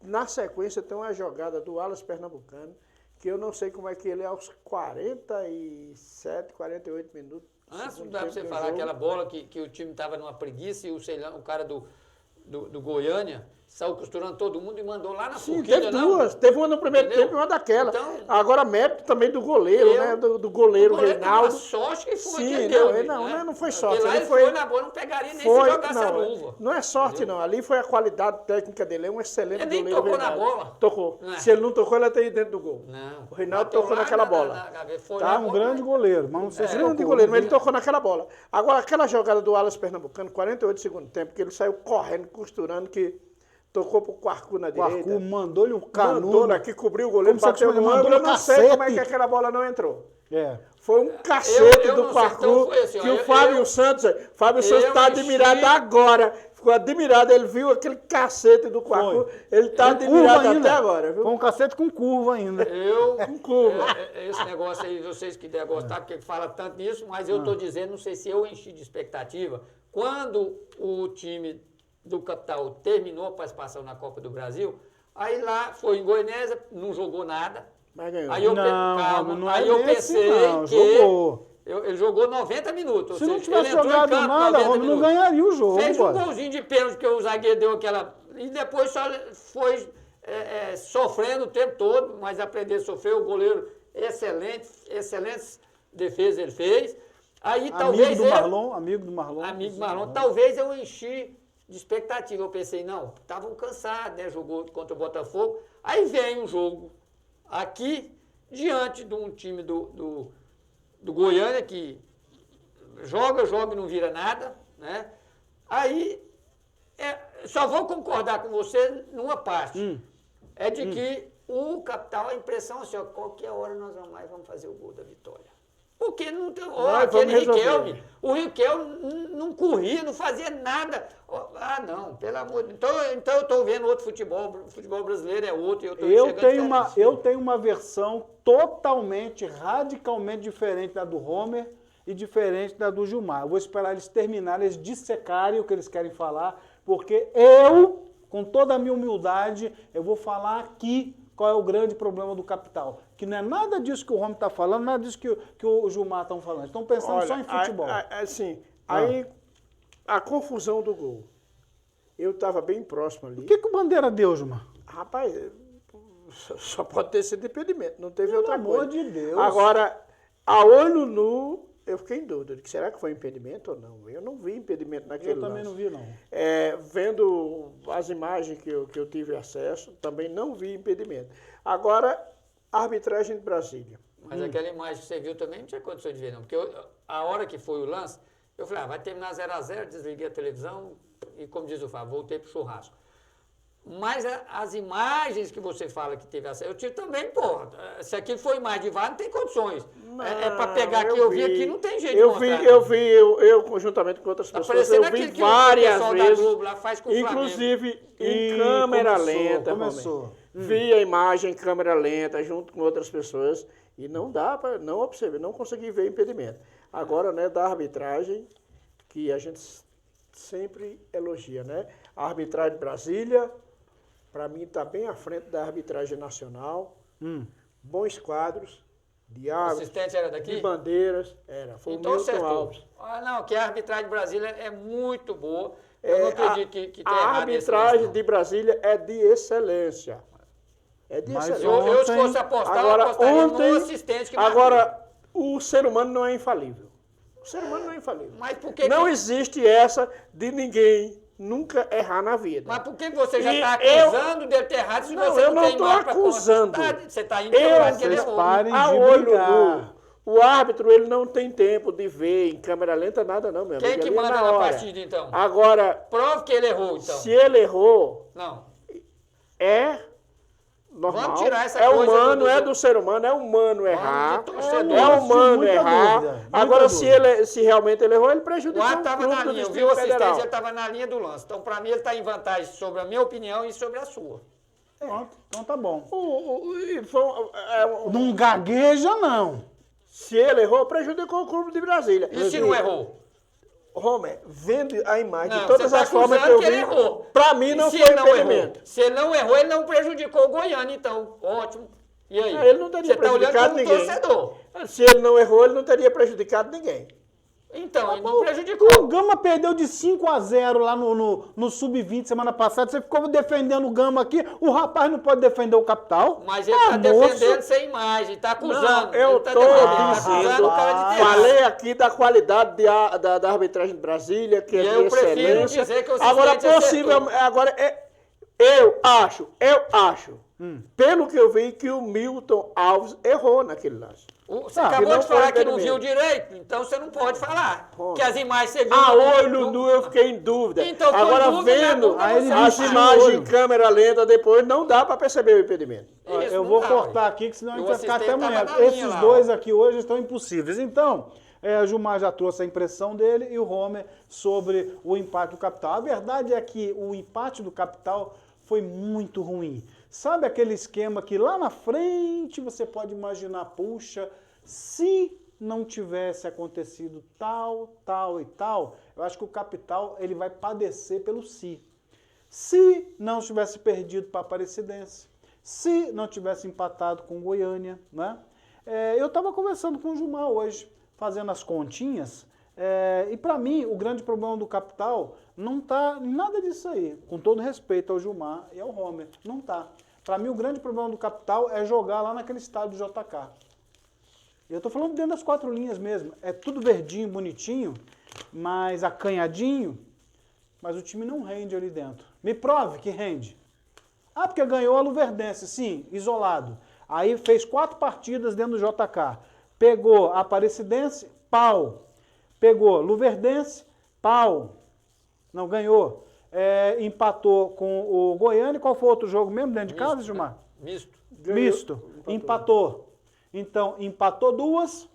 Na sequência tem uma jogada do Alas Pernambucano, que eu não sei como é que ele aos 47, 48 minutos. Antes não dá para você falar aquela bola que o time estava numa preguiça e o cara do Goiânia saiu costurando todo mundo e mandou lá na forquilha, teve duas. Teve uma no primeiro tempo e uma daquela. Então, agora mérito também do goleiro, né? Do goleiro Reinaldo. Sorte que foi que deu. Não foi sorte. Porque lá ele foi na bola, não pegaria nem se jogasse a luva. Não é sorte, não. Ali foi a qualidade técnica dele. É um excelente goleiro. Ele nem tocou na bola. Tocou. Se ele não tocou, ele até ia dentro do gol. Não. O Reinaldo tocou naquela bola. Tá um grande goleiro, mas não sei se grande goleiro, mas ele tocou naquela bola. Agora, aquela jogada do Alas Pernambucano, 48 segundo tempo, que ele saiu correndo, costurando, que tocou pro Quarcu na direita. O Quarcu mandou-lhe um canudo. Mandou aqui, cobriu o goleiro, bateu no ângulo. Eu não sei como é que aquela bola não entrou. Foi um cacete do Quarcu, assim, que o Fábio Santos está admirado agora. Ficou admirado, ele viu aquele cacete do Quarcu, ele está admirado até agora. Viu? Foi um cacete com curva ainda. Com curva. Esse negócio aí, vocês que devem gostar, porque fala tanto nisso, mas eu estou dizendo, não sei se eu enchi de expectativa, quando o time do Capital terminou a participação na Copa do Brasil, aí lá foi em Goianésia, não jogou nada. Mas ganhou. Aí eu, eu pensei que ele jogou 90 minutos. Se não tivesse jogado nada, Romy, não ganharia o jogo. Fez um golzinho de pênalti que o zagueiro deu aquela... E depois só foi sofrendo o tempo todo, mas aprendeu a sofrer. O goleiro, excelentes defesas ele fez. Aí talvez amigo do Marlon. Talvez eu enchi de expectativa. Eu pensei, não, estavam cansados, né? Jogou contra o Botafogo. Aí vem um jogo aqui, diante de um time do Goiânia, que joga e não vira nada, né? Aí, só vou concordar com você numa parte. É de que o Capital, a impressão assim, ó, qualquer hora nós vamos fazer o gol da vitória. Porque não tem. Aquele Riquelme. O Riquelme não corria, não fazia nada. Não, pelo amor de Deus. Então eu estou vendo outro futebol. O futebol brasileiro é outro. Eu tenho uma versão totalmente, radicalmente diferente da do Homer e diferente da do Gilmar. Eu vou esperar eles terminarem, eles dissecarem o que eles querem falar, porque eu, com toda a minha humildade, eu vou falar aqui qual é o grande problema do Capital. Que não é nada disso que o Romy está falando, nada disso que o Gilmar estão falando. Estão pensando só em futebol. Aí a confusão do gol. Eu estava bem próximo ali. O que o Bandeira deu, Gilmar? Rapaz, só pode ter sido impedimento, não teve outra coisa. Pelo amor de Deus. Agora, a olho nu, eu fiquei em dúvida. Será que foi impedimento ou não? Eu não vi impedimento naquele lance. Eu também não vi, não. Vendo as imagens que eu tive acesso, também não vi impedimento. Agora, a arbitragem de Brasília. Mas aquela imagem que você viu também não tinha condição de ver, não. Porque a hora que foi o lance, eu falei, vai terminar 0-0, desliguei a televisão e, como diz o Fábio, voltei pro churrasco. Mas as imagens que você fala que teve acesso, eu tive também, pô. Se aquilo for imagem de VAR, não tem condições. Para pegar aqui, eu vi aqui, não tem jeito de mostrar. Eu conjuntamente com outras pessoas, eu vi várias vezes, da Globo lá faz com o inclusive em câmera lenta. Vi a imagem em câmera lenta, junto com outras pessoas, e não dá para, não observar, não consegui ver impedimento. Agora, né, da arbitragem, que a gente sempre elogia, né? A arbitragem de Brasília, para mim, está bem à frente da arbitragem nacional. Bons quadros de árbitros. O assistente era daqui? De bandeiras. Foi então, o Milton Alves. Não, que a arbitragem de Brasília é muito boa. Eu não acredito que tenha errado. A arbitragem de Brasília é de excelência. Mas eu, se fosse apostar, eu apostaria no assistente que Agora, o ser humano não é infalível. O ser humano não é infalível. Mas por que não existe essa de ninguém nunca errar na vida. Mas por que você já está acusando dele ter errado se você não tem mais para acusando. Você está indo falar que ele errou. Parem A de olho brigar. nu. O árbitro, ele não tem tempo de ver em câmera lenta nada não, meu amigo. Quem que Ali é manda na partida, então? Agora, Prove que ele errou, então. se ele errou, Não. é normal. Vamos tirar essa é coisa humano, é do ser humano, é humano errar. torcedor. É humano Muita errar. dúvida, muita Agora, dúvida. se realmente ele errou, ele O prejudicou árbitro o estava clube na do linha, Distrito viu a assistência, Federal. ele estava na linha do lance. Então, para mim, ele está em vantagem sobre a minha opinião e sobre a sua. Pronto, então tá bom. Não gagueja, não. Se ele errou, prejudicou o clube de Brasília. E se não errou? Homer, vendo a imagem Não, de todas você tá as formas que acusando eu que ele vi, errou. pra mim não Se foi ele não impedimento. errou, se ele não errou, ele não prejudicou o Goiânia, então. Ótimo. E aí? Ele não teria você tá olhando prejudicado como ninguém. torcedor. Se ele não errou, ele não teria prejudicado ninguém. Então, ele não prejudicou. O Gama perdeu de 5-0 lá no Sub-20 semana passada. Você ficou defendendo o Gama aqui. O rapaz não pode defender o Capital. Mas ele está defendendo sem imagem, está acusando. Não, eu estou dizendo, o cara de ter falei aqui da qualidade da arbitragem de Brasília, que é de eu prefiro excelência. dizer que o Agora, assistente possivelmente, eu acho, pelo que eu vi, que o Milton Alves errou naquele lance. Você acabou não de falar foi que não impedimento. viu direito, então você não pode falar. Que as imagens você viu. A olho nu eu fiquei em dúvida. Então, ficou agora, em dúvida, vendo né? Aí ele as vestiu o imagens olho. em câmera lenta depois, não dá para perceber o impedimento. Ó, Isso, eu não vou dá, cortar ué. aqui, que senão a E gente o vai ficar até assistente amanhã. tava na linha Esses lá, dois ó. aqui hoje estão impossíveis. Então, o Gilmar já trouxe a impressão dele e o Homer sobre o empate do Capital. A verdade é que o empate do Capital foi muito ruim. Sabe aquele esquema que lá na frente você pode imaginar, puxa, se não tivesse acontecido tal, tal e tal, eu acho que o Capital ele vai padecer pelo si. Se não tivesse perdido para a Aparecidense, se não tivesse empatado com o Goiânia, né? Eu estava conversando com o Gilmar hoje, fazendo as continhas, e para mim o grande problema do Capital não está em nada disso aí, com todo respeito ao Gilmar e ao Homer, não está. Para mim o grande problema do Capital é jogar lá naquele estádio do JK. Eu estou falando dentro das 4 linhas mesmo, é tudo verdinho, bonitinho, mas acanhadinho, mas o time não rende ali dentro. Me prove que rende. Ah, porque ganhou a Luverdense, sim, isolado. Aí fez 4 partidas dentro do JK. Pegou a Aparecidense, pau. Pegou Luverdense, pau. Não ganhou. Empatou com o Goiânia. Qual foi o outro jogo mesmo dentro de casa, Gilmar? Misto. Misto. Empatou. Então, empatou 2,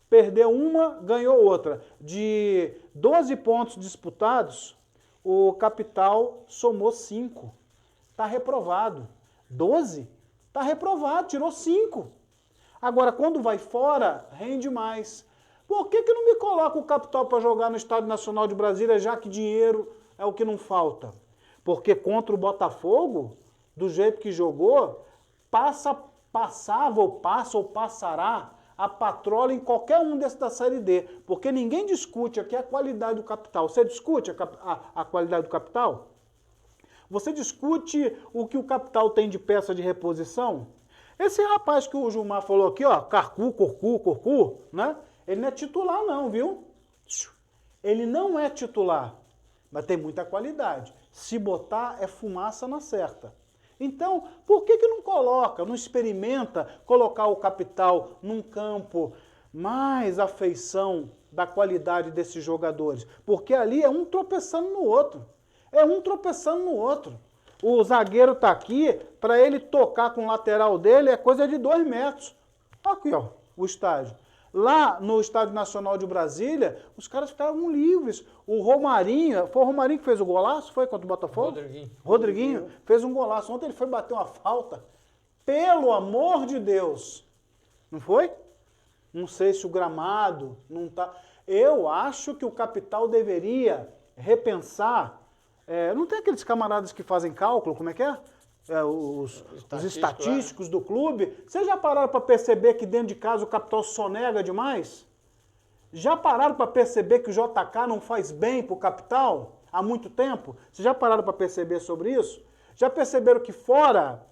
perdeu 1, ganhou outra. De 12 pontos disputados, o Capital somou 5. Está reprovado. 12? Está reprovado, tirou 5. Agora, quando vai fora, rende mais. Por que não me coloca o Capital para jogar no Estádio Nacional de Brasília, já que dinheiro é o que não falta? Porque contra o Botafogo, do jeito que jogou, passava ou passa ou passará a patrola em qualquer um desses da Série D. Porque ninguém discute aqui a qualidade do Capital. Você discute a qualidade do Capital? Você discute o que o Capital tem de peça de reposição? Esse rapaz que o Gilmar falou aqui, ó, Corcu, né? Ele não é titular não, viu? Ele não é titular, mas tem muita qualidade. Se botar, é fumaça na certa. Então, por que não coloca, não experimenta colocar o Capital num campo mais à feição da qualidade desses jogadores? Porque ali é um tropeçando no outro. É um tropeçando no outro. O zagueiro está aqui, para ele tocar com o lateral dele é coisa de 2 metros. Aqui, ó, o estádio. Lá no Estádio Nacional de Brasília, os caras ficaram livres. O Romarinho, foi o Romarinho que fez o golaço? Foi contra o Botafogo? Rodriguinho fez um golaço. Ontem ele foi bater uma falta. Pelo amor de Deus. Não foi? Não sei se o gramado não está... Eu acho que o Capital deveria repensar... não tem aqueles camaradas que fazem cálculo, como é que é? Os estatísticos do clube. Vocês já pararam para perceber que dentro de casa o Capital sonega demais? Já pararam para perceber que o JK não faz bem para o Capital há muito tempo? Vocês já pararam para perceber sobre isso? Já perceberam que fora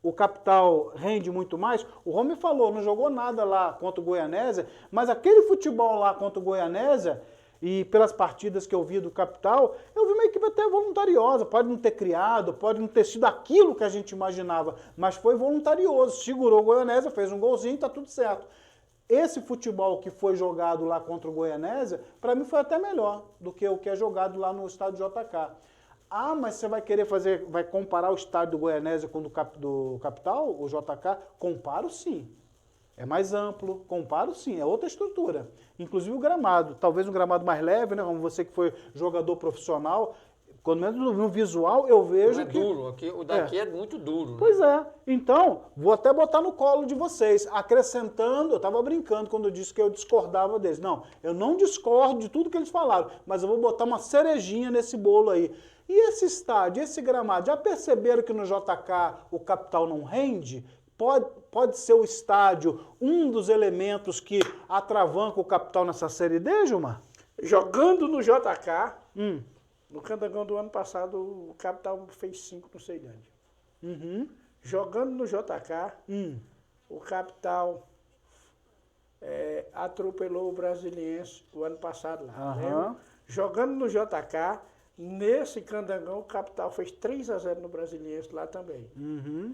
o Capital rende muito mais? O Romy falou, não jogou nada lá contra o Goianésia, mas aquele futebol lá contra o Goianésia, e pelas partidas que eu vi do Capital, eu vi uma equipe até voluntariosa, pode não ter criado, pode não ter sido aquilo que a gente imaginava, mas foi voluntarioso, segurou o Goianésia, fez um golzinho, tá tudo certo. Esse futebol que foi jogado lá contra o Goianésia, para mim foi até melhor do que o que é jogado lá no estádio JK. Ah, mas você vai querer vai comparar o estádio do Goianésia com o do Capital, o JK? Comparo sim. É mais amplo, comparo sim, é outra estrutura. Inclusive o gramado, talvez um gramado mais leve, né? Como você que foi jogador profissional, quando menos no visual eu vejo que... É duro, o daqui é muito duro. Né? Pois é, então vou até botar no colo de vocês, acrescentando, eu estava brincando quando eu disse que eu discordava deles. Não, eu não discordo de tudo que eles falaram, mas eu vou botar uma cerejinha nesse bolo aí. E esse estádio, esse gramado, já perceberam que no JK o Capital não rende? Pode ser o estádio um dos elementos que atravanca o Capital nessa Série D, Gilmar? Jogando no JK, no Candangão do ano passado, o Capital fez 5 no Ceilândia. Jogando no JK, o Capital atropelou o Brasiliense o ano passado lá. Jogando no JK, nesse Candangão, o Capital fez 3-0 no Brasiliense lá também.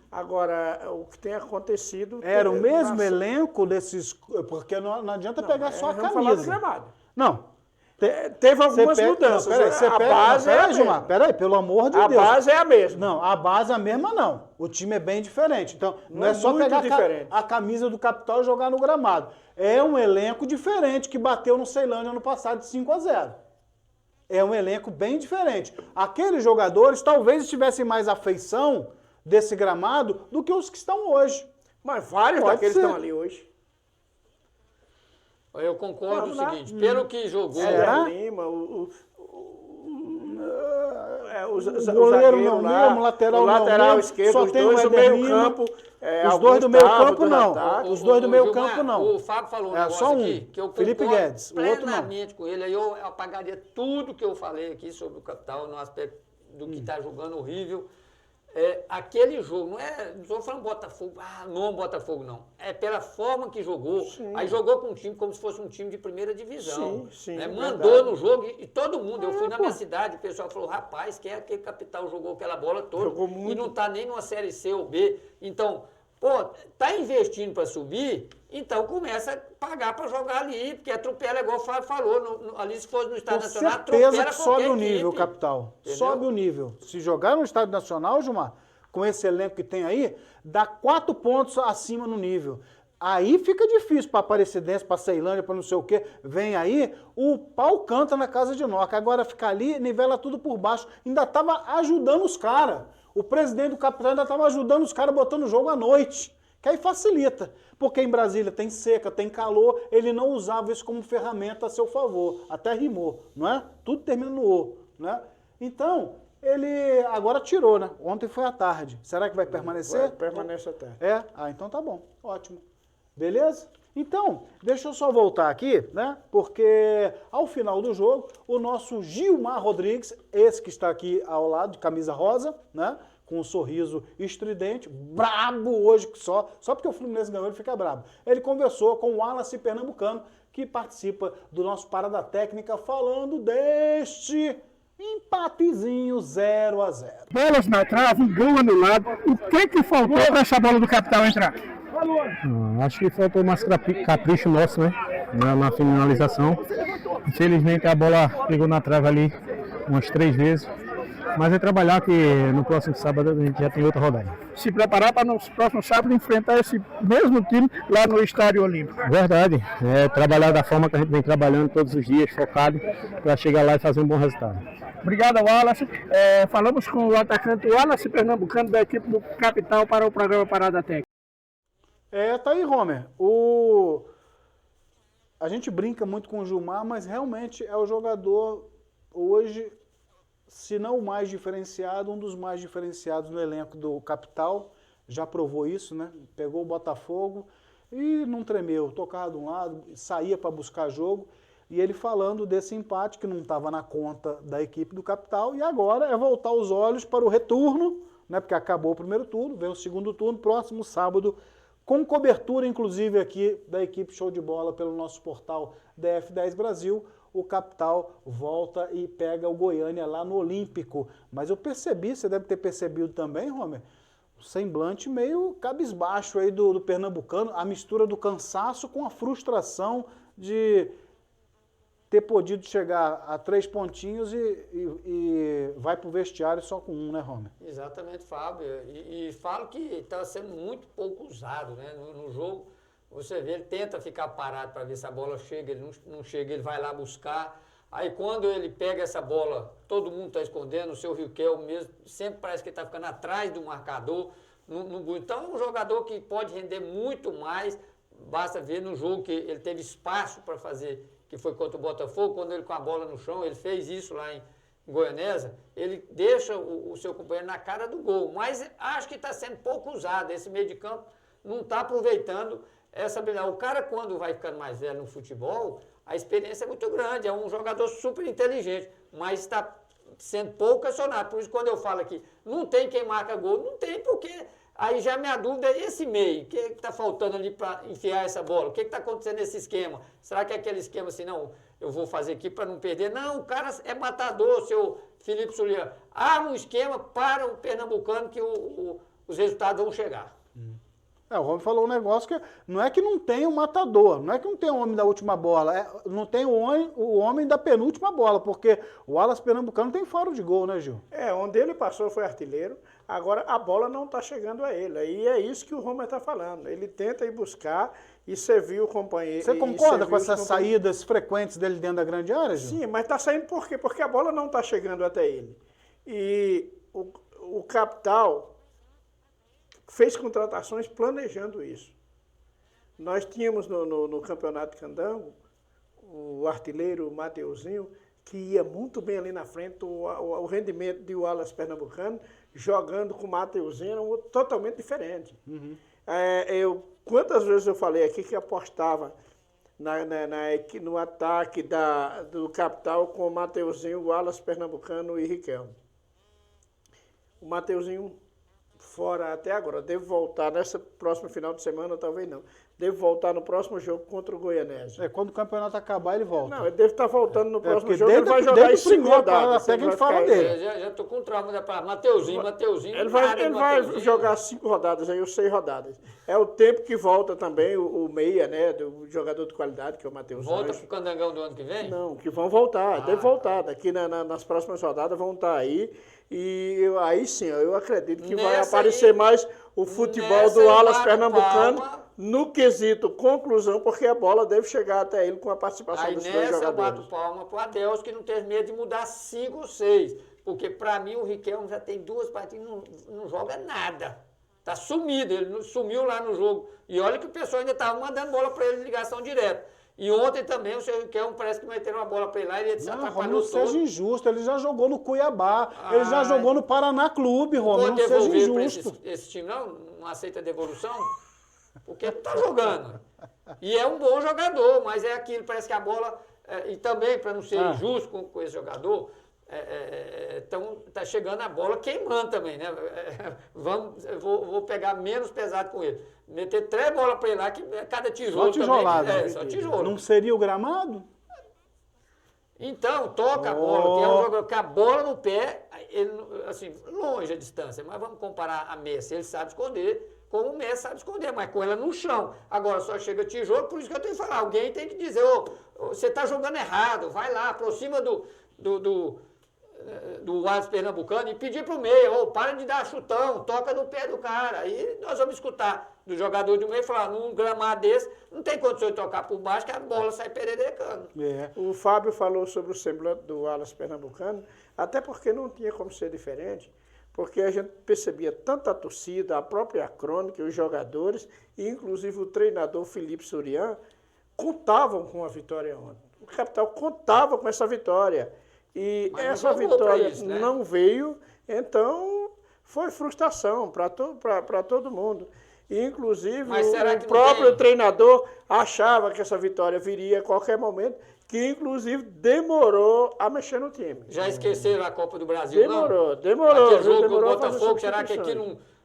Agora, o que tem acontecido... Era o mesmo elenco desses... Porque não adianta pegar só a camisa. Falar do gramado. Não. Teve algumas mudanças. A base é a mesma. Gilmar, peraí, pelo amor de Deus. A base é a mesma. Não, a base é a mesma não. O time é bem diferente. Então, não é só pegar a camisa do Capital e jogar no gramado. É um elenco diferente que bateu no Ceilândia ano passado de 5-0. É um elenco bem diferente. Aqueles jogadores talvez tivessem mais afeição desse gramado do que os que estão hoje. Mas vários daqueles estão ali hoje. Eu concordo o seguinte, pelo que jogou... Lima, o goleiro não mesmo, lateral esquerdo, só tem os dois do meio campo. Os dois do meio campo não. Os dois do meio campo não. O Fábio falou um negócio aqui, que eu Felipe Guedes, o outro não. Plenamente com ele. Aí eu apagaria tudo que eu falei aqui sobre o Capital no aspecto do que está jogando horrível. Aquele jogo, não estou falando Botafogo, não Botafogo não. É pela forma que jogou. Sim. Aí jogou com um time como se fosse um time de primeira divisão. Sim, né? Mandou no jogo e todo mundo. Eu fui na minha cidade, o pessoal falou, rapaz, quem é aquele Capital jogou aquela bola toda e não está nem numa Série C ou B. Então, tá investindo para subir, então começa a pagar para jogar ali, porque atropela, igual o Fábio falou, ali se for no Estádio Nacional, atropela certeza que sobe o nível, equipe. Capital. Entendeu? Sobe o nível. Se jogar no Estádio Nacional, Gilmar, com esse elenco que tem aí, dá 4 pontos acima no nível. Aí fica difícil para Aparecidense, para Ceilândia, para não sei o quê. Vem aí, o pau canta na casa de Noca. Agora fica ali, nivela tudo por baixo. Ainda estava ajudando os caras. O presidente do Capital ainda estava ajudando os caras botando o jogo à noite. Que aí facilita. Porque em Brasília tem seca, tem calor. Ele não usava isso como ferramenta a seu favor. Até rimou, não é? Tudo termina no O, né? Então, ele agora tirou, né? Ontem foi à tarde. Será que vai permanecer? Permanece à tarde. Então tá bom. Ótimo. Beleza? Então, deixa eu só voltar aqui, né? Porque ao final do jogo, o nosso Gilmar Rodrigues, esse que está aqui ao lado, de camisa rosa, né? Com um sorriso estridente, brabo hoje, só porque o Fluminense ganhou ele fica brabo. Ele conversou com o Wallace Pernambucano, que participa do nosso Parada Técnica, falando deste empatezinho 0-0. Bolas na trave, um gol anulado. O que faltou para essa bola do Capital entrar? Acho que faltou mais capricho nosso, né? Na finalização. Infelizmente a bola pegou na trave ali umas 3 vezes. Mas é trabalhar que no próximo sábado a gente já tem outra rodada. Se preparar para no próximo sábado enfrentar esse mesmo time lá no Estádio Olímpico. Verdade. Trabalhar da forma que a gente vem trabalhando todos os dias, focado, para chegar lá e fazer um bom resultado. Obrigado, Wallace. Falamos com o atacante Wallace Pernambucano da equipe do Capital para o programa Parada Técnica. Tá aí, Homer. A gente brinca muito com o Gilmar, mas realmente é o jogador hoje, se não o mais diferenciado, um dos mais diferenciados no elenco do Capital. Já provou isso, né? Pegou o Botafogo e não tremeu. Tocava de um lado, saía para buscar jogo. E ele falando desse empate que não estava na conta da equipe do Capital. E agora é voltar os olhos para o retorno, né? Porque acabou o primeiro turno, vem o segundo turno, próximo sábado, com cobertura, inclusive, aqui da equipe Show de Bola pelo nosso portal DF10 Brasil. o Capital volta e pega o Goiânia lá no Olímpico. Mas eu percebi, você deve ter percebido também, Romer, o semblante meio cabisbaixo aí do pernambucano, a mistura do cansaço com a frustração de ter podido chegar a 3 pontinhos e vai para o vestiário só com 1, né, Romer? Exatamente, Fábio. E falo que está sendo muito pouco usado, né? No jogo, você vê, ele tenta ficar parado para ver se a bola chega, ele não chega, ele vai lá buscar. Aí quando ele pega essa bola, todo mundo está escondendo, o seu Riquelme mesmo, sempre parece que ele está ficando atrás do marcador. Então é um jogador que pode render muito mais, basta ver no jogo que ele teve espaço para fazer, que foi contra o Botafogo, quando ele com a bola no chão, ele fez isso lá em Goianésia, ele deixa o seu companheiro na cara do gol, mas acho que está sendo pouco usado, esse meio de campo não está aproveitando essa habilidade. O cara, quando vai ficando mais velho no futebol, a experiência é muito grande, é um jogador super inteligente, mas está sendo pouco acionado. Por isso, quando eu falo aqui, não tem quem marca gol, não tem, porque aí já minha dúvida é esse meio, o que está faltando ali para enfiar essa bola? O que está acontecendo nesse esquema? Será que é aquele esquema assim, não, eu vou fazer aqui para não perder? Não, o cara é matador, seu Felipe Soliano. Arma um esquema para o pernambucano que os resultados vão chegar. O Romer falou um negócio que não é que não tem um matador, não é que não tem o homem da última bola, não tem o homem da penúltima bola, porque o Wallace Pernambucano tem faro de gol, né, Gil? Onde ele passou foi artilheiro, agora a bola não está chegando a ele. E é isso que o Romer está falando. Ele tenta ir buscar e servir o companheiro. Você concorda com essas saídas frequentes dele dentro da grande área, Gil? Sim, mas está saindo por quê? Porque a bola não está chegando até ele. E o Capital fez contratações planejando isso. Nós tínhamos no Campeonato Candango o artilheiro Mateuzinho, que ia muito bem ali na frente, o rendimento de Wallace Pernambucano, jogando com o Mateuzinho, era totalmente diferente. Uhum. Quantas vezes eu falei aqui que apostava no ataque do Capital com o Mateuzinho, o Wallace Pernambucano e Riquelme. O Mateuzinho fora até agora, devo voltar nessa próxima final de semana, talvez não. Devo voltar no próximo jogo contra o Goianésia. Quando o campeonato acabar, ele volta. Não, ele deve estar voltando no próximo jogo, ele vai jogar em 5 rodadas. Até que a gente fala dele. Já estou com trauma da palavra. Mateuzinho. Ele vai jogar 5 rodadas, aí, ou 6 rodadas. É o tempo que volta também o meia, né, do jogador de qualidade, que é o Mateuzinho. Volta pro Candangão do ano que vem? Não, que vão voltar, deve voltar. Daqui nas próximas rodadas vão estar aí. E aí sim, eu acredito que vai aparecer mais o futebol do Wallace Pernambucano no quesito conclusão, porque a bola deve chegar até ele com a participação dos dois jogadores. Aí nessa eu bato palma pro Adelso, que não teve medo de mudar 5 ou 6. Porque para mim o Riquelme já tem 2 partidas e não joga nada. Tá sumido, ele sumiu lá no jogo. E olha que o pessoal ainda estava mandando bola para ele de ligação direta. E ontem também o seu Riquelme parece que meteram uma bola para ele lá e ele se atrapalhou todo. Não seja injusto, ele já jogou no Cuiabá, ele já jogou no Paraná Clube, Romer, não seja injusto. Esse time não aceita devolução? Porque não tá jogando. E é um bom jogador, mas é aquilo, parece que a bola... e também, para não ser injusto com esse jogador, então tá chegando a bola queimando também, né? Vou pegar menos pesado com ele. Meter 3 bolas para ele lá, que cada tijolo só tijolado, também. Só tijolo. Não seria o gramado? Então, toca a bola, que é um jogador com a bola no pé, ele, assim, longe a distância, mas vamos comparar a Messi, ele sabe esconder, como o Messi sabe esconder, mas com ela no chão. Agora só chega tijolo, por isso que eu tenho que falar, alguém tem que dizer, você está jogando errado, vai lá, aproxima do Wallace Pernambucano e pedir para o meio, para de dar chutão, toca no pé do cara. Aí nós vamos escutar do jogador de meio e falar, num gramado desse, não tem condição de tocar por baixo que a bola sai pererecando. O Fábio falou sobre o semblante do Wallace Pernambucano, até porque não tinha como ser diferente, porque a gente percebia tanto a torcida, a própria crônica, os jogadores, e inclusive o treinador Felipe Soliano, contavam com a vitória ontem. O Capital contava com essa vitória. E essa vitória não veio, então foi frustração para todo mundo. E, inclusive, o próprio treinador achava que essa vitória viria a qualquer momento, que inclusive demorou a mexer no time. Já esqueceram a Copa do Brasil, demorou. Aquele jogo do Botafogo, será que aqui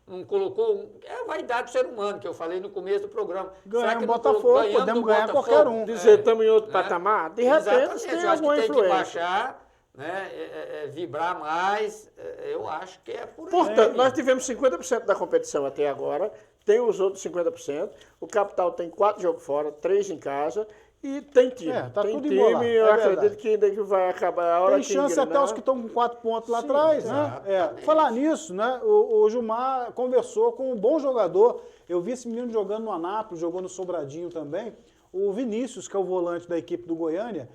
não colocou... É a vaidade do ser humano, que eu falei no começo do programa. Ganhamos o Botafogo, podemos ganhar qualquer um. Dizer, estamos em outro patamar, de repente tem eu acho que alguma tem influência. que baixar, né, vibrar mais, eu acho que é por aí. Portanto, nós tivemos 50% da competição até agora, tem os outros 50%, o Capital tem 4 jogos fora, 3 em casa, e tem time. Tá tem tudo time, embolado, eu acredito verdade. que ainda que vai acabar a hora Tem que chance engrenar. até os que estão com 4 pontos lá atrás, né? Falar nisso, né? O Gilmar conversou com um bom jogador. Eu vi esse menino jogando no Anápolis, jogou no Sobradinho também. O Vinícius, que é o volante da equipe do Goiânia,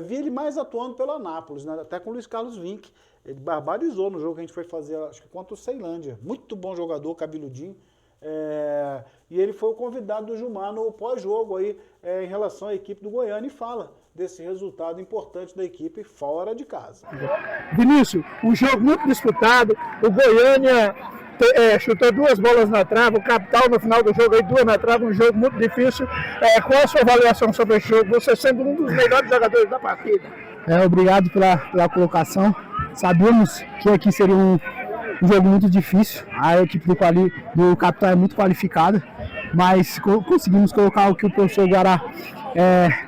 vi ele mais atuando pelo Anápolis, né? Até com o Luiz Carlos Vinck. Ele barbarizou no jogo que a gente foi fazer, acho que contra o Ceilândia. Muito bom jogador, cabeludinho. E ele foi o convidado do Gilmar no pós-jogo aí, em relação à equipe do Goiânia e fala desse resultado importante da equipe fora de casa. Vinícius, um jogo muito disputado, o Goiânia chutou 2 bolas na trave, o Capital no final do jogo aí 2 na trave, um jogo muito difícil. Qual a sua avaliação sobre esse jogo? Você sendo um dos melhores jogadores da partida. Obrigado pela colocação. Sabíamos que aqui seria um jogo muito difícil, a equipe do Capital é muito qualificada, mas conseguimos colocar o que o professor Guará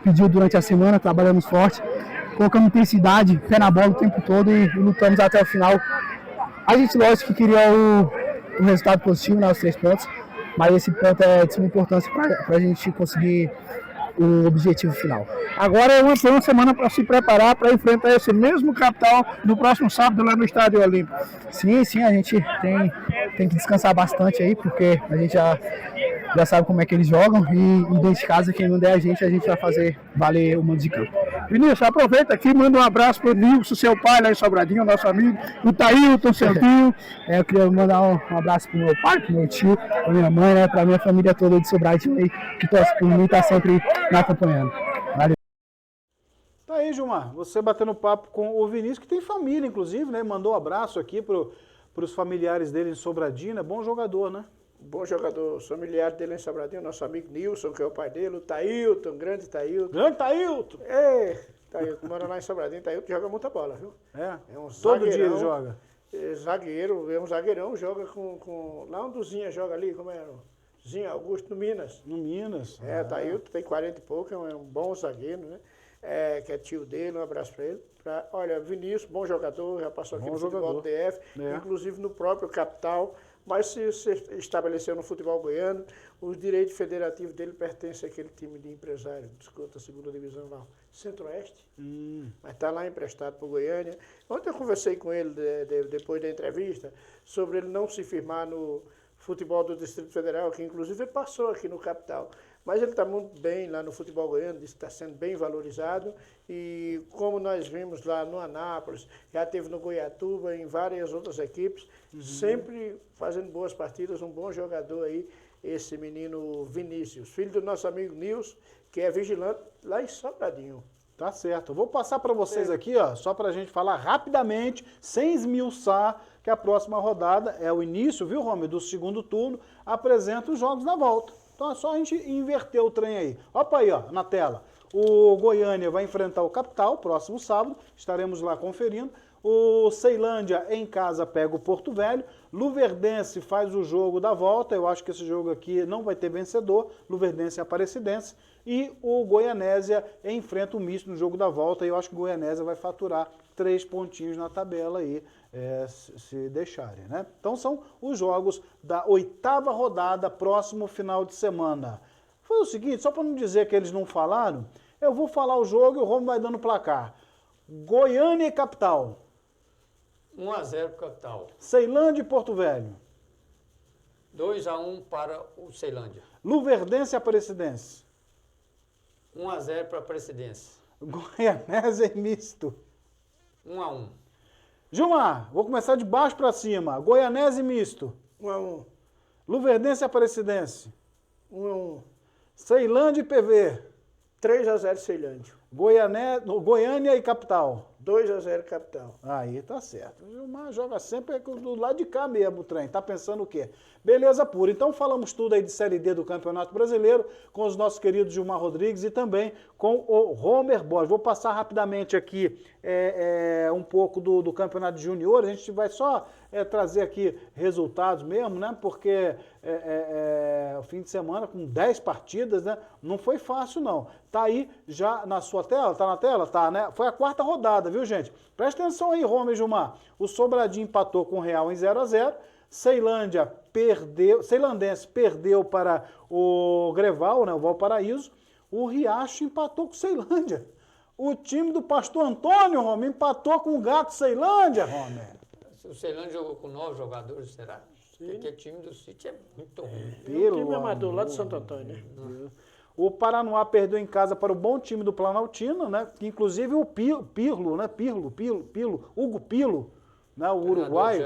pediu durante a semana, trabalhamos forte, colocamos intensidade, pé na bola o tempo todo e lutamos até o final. A gente, lógico, que queria o resultado positivo, né, os 3 pontos, mas esse ponto é de suma importância para a gente conseguir o objetivo final. Agora foi uma semana para se preparar para enfrentar esse mesmo Capital no próximo sábado lá no Estádio Olímpico. Sim, a gente tem que descansar bastante aí, porque a gente já sabe como é que eles jogam e dentro de casa, quem não der a gente vai fazer valer o mando de campo. Vinícius, aproveita aqui, manda um abraço para o Nilson, seu pai lá em Sobradinho, nosso amigo, o Taílton, seu tio. Eu queria mandar um abraço para o meu pai, para o meu tio, para minha mãe, né, para a minha família toda de Sobradinho aí, que torce por mim e está sempre me acompanhando. Valeu. Tá aí, Gilmar, você batendo papo com o Vinícius, que tem família, inclusive, né? Mandou um abraço aqui para os familiares dele em Sobradinho, é bom jogador, né? Bom jogador, os familiares dele em Sobradinho, nosso amigo Nilson, que é o pai dele, o Taílton, grande Taílton. Grande Taílton! Taílton mora lá em Sobradinho, Taílton joga muita bola, viu? É um todo dia ele joga. Zagueiro, um zagueirão, joga com... Lá onde o Zinha joga ali, como é? Zinha Augusto, no Minas. No Minas. Taílton tem 40 e pouco, é um bom zagueiro, né? Que é tio dele, um abraço para ele. Olha, Vinícius, bom jogador, já passou aqui no futebol do DF, inclusive no próprio Capital, mas se estabeleceu no futebol goiano, os direitos federativos dele pertencem àquele time de empresário, disputa a segunda divisão lá, Centro-Oeste, mas está lá emprestado para o Goiânia. Ontem eu conversei com ele, depois da entrevista, sobre ele não se firmar no futebol do Distrito Federal, que inclusive ele passou aqui no Capital. Mas ele está muito bem lá no futebol goiano, disse que está sendo bem valorizado. E como nós vimos lá no Anápolis, já teve no Goiatuba, em várias outras equipes, sempre fazendo boas partidas, um bom jogador aí, esse menino Vinícius, filho do nosso amigo Nilson, que é vigilante lá em Sobradinho. Tá certo. Eu vou passar para vocês aqui, ó, só para a gente falar rapidamente, sem esmiuçar, que a próxima rodada é o início, viu, Romeu, do segundo turno, apresenta os jogos da volta. Então é só a gente inverter o trem aí. Opa aí, ó, na tela. O Goiânia vai enfrentar o Capital, próximo sábado, estaremos lá conferindo. O Ceilândia em casa pega o Porto Velho. Luverdense faz o jogo da volta. Eu acho que esse jogo aqui não vai ter vencedor. Luverdense e Aparecidense. E o Goianésia enfrenta o Misto no jogo da volta. E eu acho que o Goianésia vai faturar 3 pontinhos na tabela aí, se deixarem, né? Então são os jogos da 8ª rodada, próximo final de semana. Foi o seguinte, só para não dizer que eles não falaram, eu vou falar o jogo e o Romo vai dando placar. Goiânia e Capital. 1-0 para o Capital. Ceilândia e Porto Velho. 2-1 para o Ceilândia. Luverdense e Aparecidense. 1-0 para a Aparecidense. Goianésia e Misto. 1-1. Gilmar, vou começar de baixo para cima. Goianésia e Misto. 1-1. Luverdense e Aparecidense. 1-1. Ceilândia e PV. 3-0 Ceilândia. Goiânia e Capital. 2-0 Capital. Aí tá certo. O Gilmar joga sempre do lado de cá mesmo o trem. Tá pensando o quê? Beleza pura. Então falamos tudo aí de Série D do Campeonato Brasileiro com os nossos queridos Gilmar Rodrigues e também com o Homer Borges. Vou passar rapidamente aqui um pouco do Campeonato de Juniores. A gente vai só trazer aqui resultados mesmo, né? Porque o fim de semana com 10 partidas, né? Não foi fácil, não. Tá aí já na sua tela? Tá na tela? Tá, né? Foi a 4ª rodada, viu, gente? Presta atenção aí, Homer e Gilmar. O Sobradinho empatou com o Real em 0-0. Ceilandense perdeu para o Greval, né, o Valparaíso. O Riacho empatou com o Ceilândia. O time do Pastor Antônio, Romer, empatou com o Gato Ceilândia, Romer. O Ceilândia jogou com 9 jogadores, será? Porque o time do City é muito ruim. O time amador lá de Santo Antônio, né? O Paranoá perdeu em casa para o bom time do Planaltino, né? Inclusive o Pirlo, né? Hugo Pirlo, né? O uruguaio.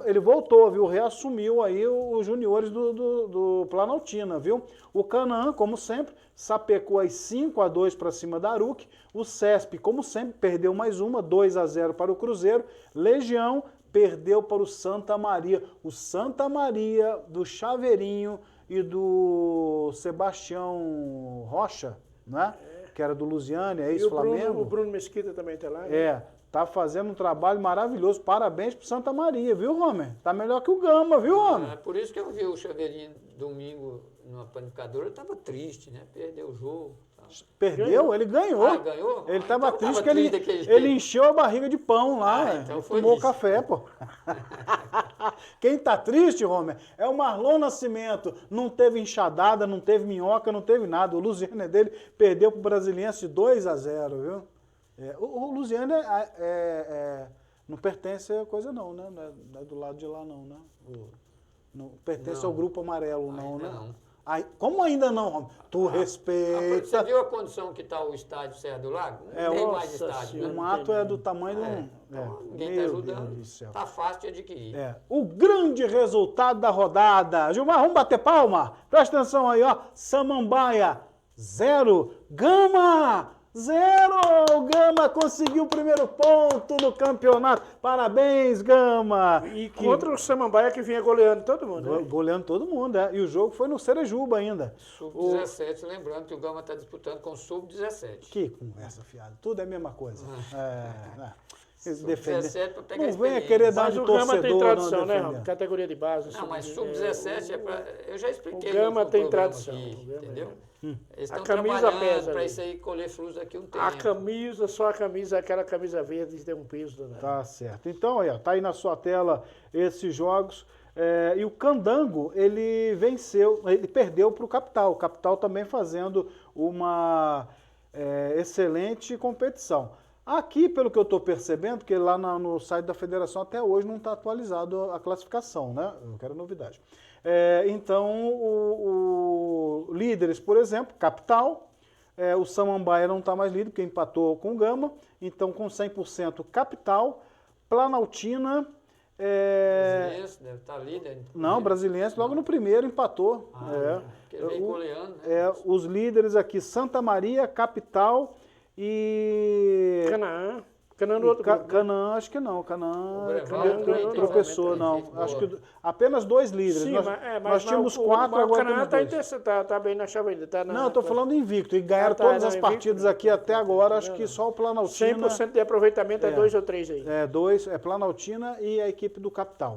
Ele voltou, viu? Reassumiu aí os juniores do Planaltina, viu? O Canaã, como sempre, sapecou aí 5-2 para cima da Aruc. O CESP, como sempre, perdeu mais uma, 2-0 para o Cruzeiro. Legião perdeu para o Santa Maria. O Santa Maria do Chaveirinho e do Sebastião Rocha, né? Que era do Lusiânia, ex-Flamengo. O Bruno Mesquita também está lá. Né? Tá fazendo um trabalho maravilhoso. Parabéns pro Santa Maria, viu, Romer? Tá melhor que o Gama, viu, Romer? É por isso que eu vi o Chaveirinho domingo numa panificadora, eu tava triste, né? Perdeu o jogo. Perdeu? Ganhou. Ele ganhou. Ah, ganhou? Ele tava então triste tava porque ele encheu a barriga de pão lá. Então ele foi tomou isso. café, pô. Quem tá triste, Romer, é o Marlon Nascimento. Não teve enxadada, não teve minhoca, não teve nada. O Luziano dele perdeu pro Brasiliense 2-0, viu? O Luziano não pertence a coisa não, né? Não é do lado de lá não, né? Não pertence ao grupo amarelo não, ainda né? não. Como ainda não, Romer? Tu respeita. Você viu a condição que está o estádio Serra do Lago? Não tem mais estádio. O mato é do tamanho ninguém está ajudando. Está fácil de adquirir. O grande resultado da rodada. Gilmar, vamos bater palma? Presta atenção aí, ó. Samambaia, 0. Gama, 0! O Gama conseguiu o primeiro ponto no campeonato. Parabéns, Gama! E contra o Samambaia que vinha goleando todo mundo. Né? Goleando todo mundo, E o jogo foi no Cerejuba ainda. Sub-17, lembrando que o Gama está disputando com o Sub-17. Que conversa, fiado. Tudo é a mesma coisa. Sub-17 para pegar não venha querer dar de torcedor. O Gama tem tradição, né, categoria de base. Não, mas Sub-17 é para... Eu já expliquei. O Gama tem tradição. Aqui, entendeu? Eles estão camisa pesa para isso aí colher frutos aqui um tempo. Aquela camisa verde tem um peso danado. Tá certo. Então, tá aí na sua tela esses jogos. E o Candango, ele perdeu para o Capital. O Capital também fazendo uma excelente competição. Aqui, pelo que eu estou percebendo, porque lá no site da federação até hoje não está atualizado a classificação, né? Eu quero novidade. Então, o líderes, por exemplo, Capital, o Samambaia não está mais líder, porque empatou com o Gama, então com 100% Capital, Planaltina... Brasiliense deve estar líder. Não, Brasiliense logo no primeiro empatou. Porque vem goleando, os líderes aqui, Santa Maria, Capital e... Canaã no outro grupo. Canaã, acho que não. Canaã tropeçou, não. Acho que apenas 2 líderes. Sim, nós tínhamos 4, agora o Canaã temos 2. Tá bem na chave ainda. Não, eu estou falando invicto. E ganharam todas as partidas aqui até agora. Acho que só o Planaltina... 100% de aproveitamento é 2 ou 3 aí. 2, Planaltina e a equipe do Capital.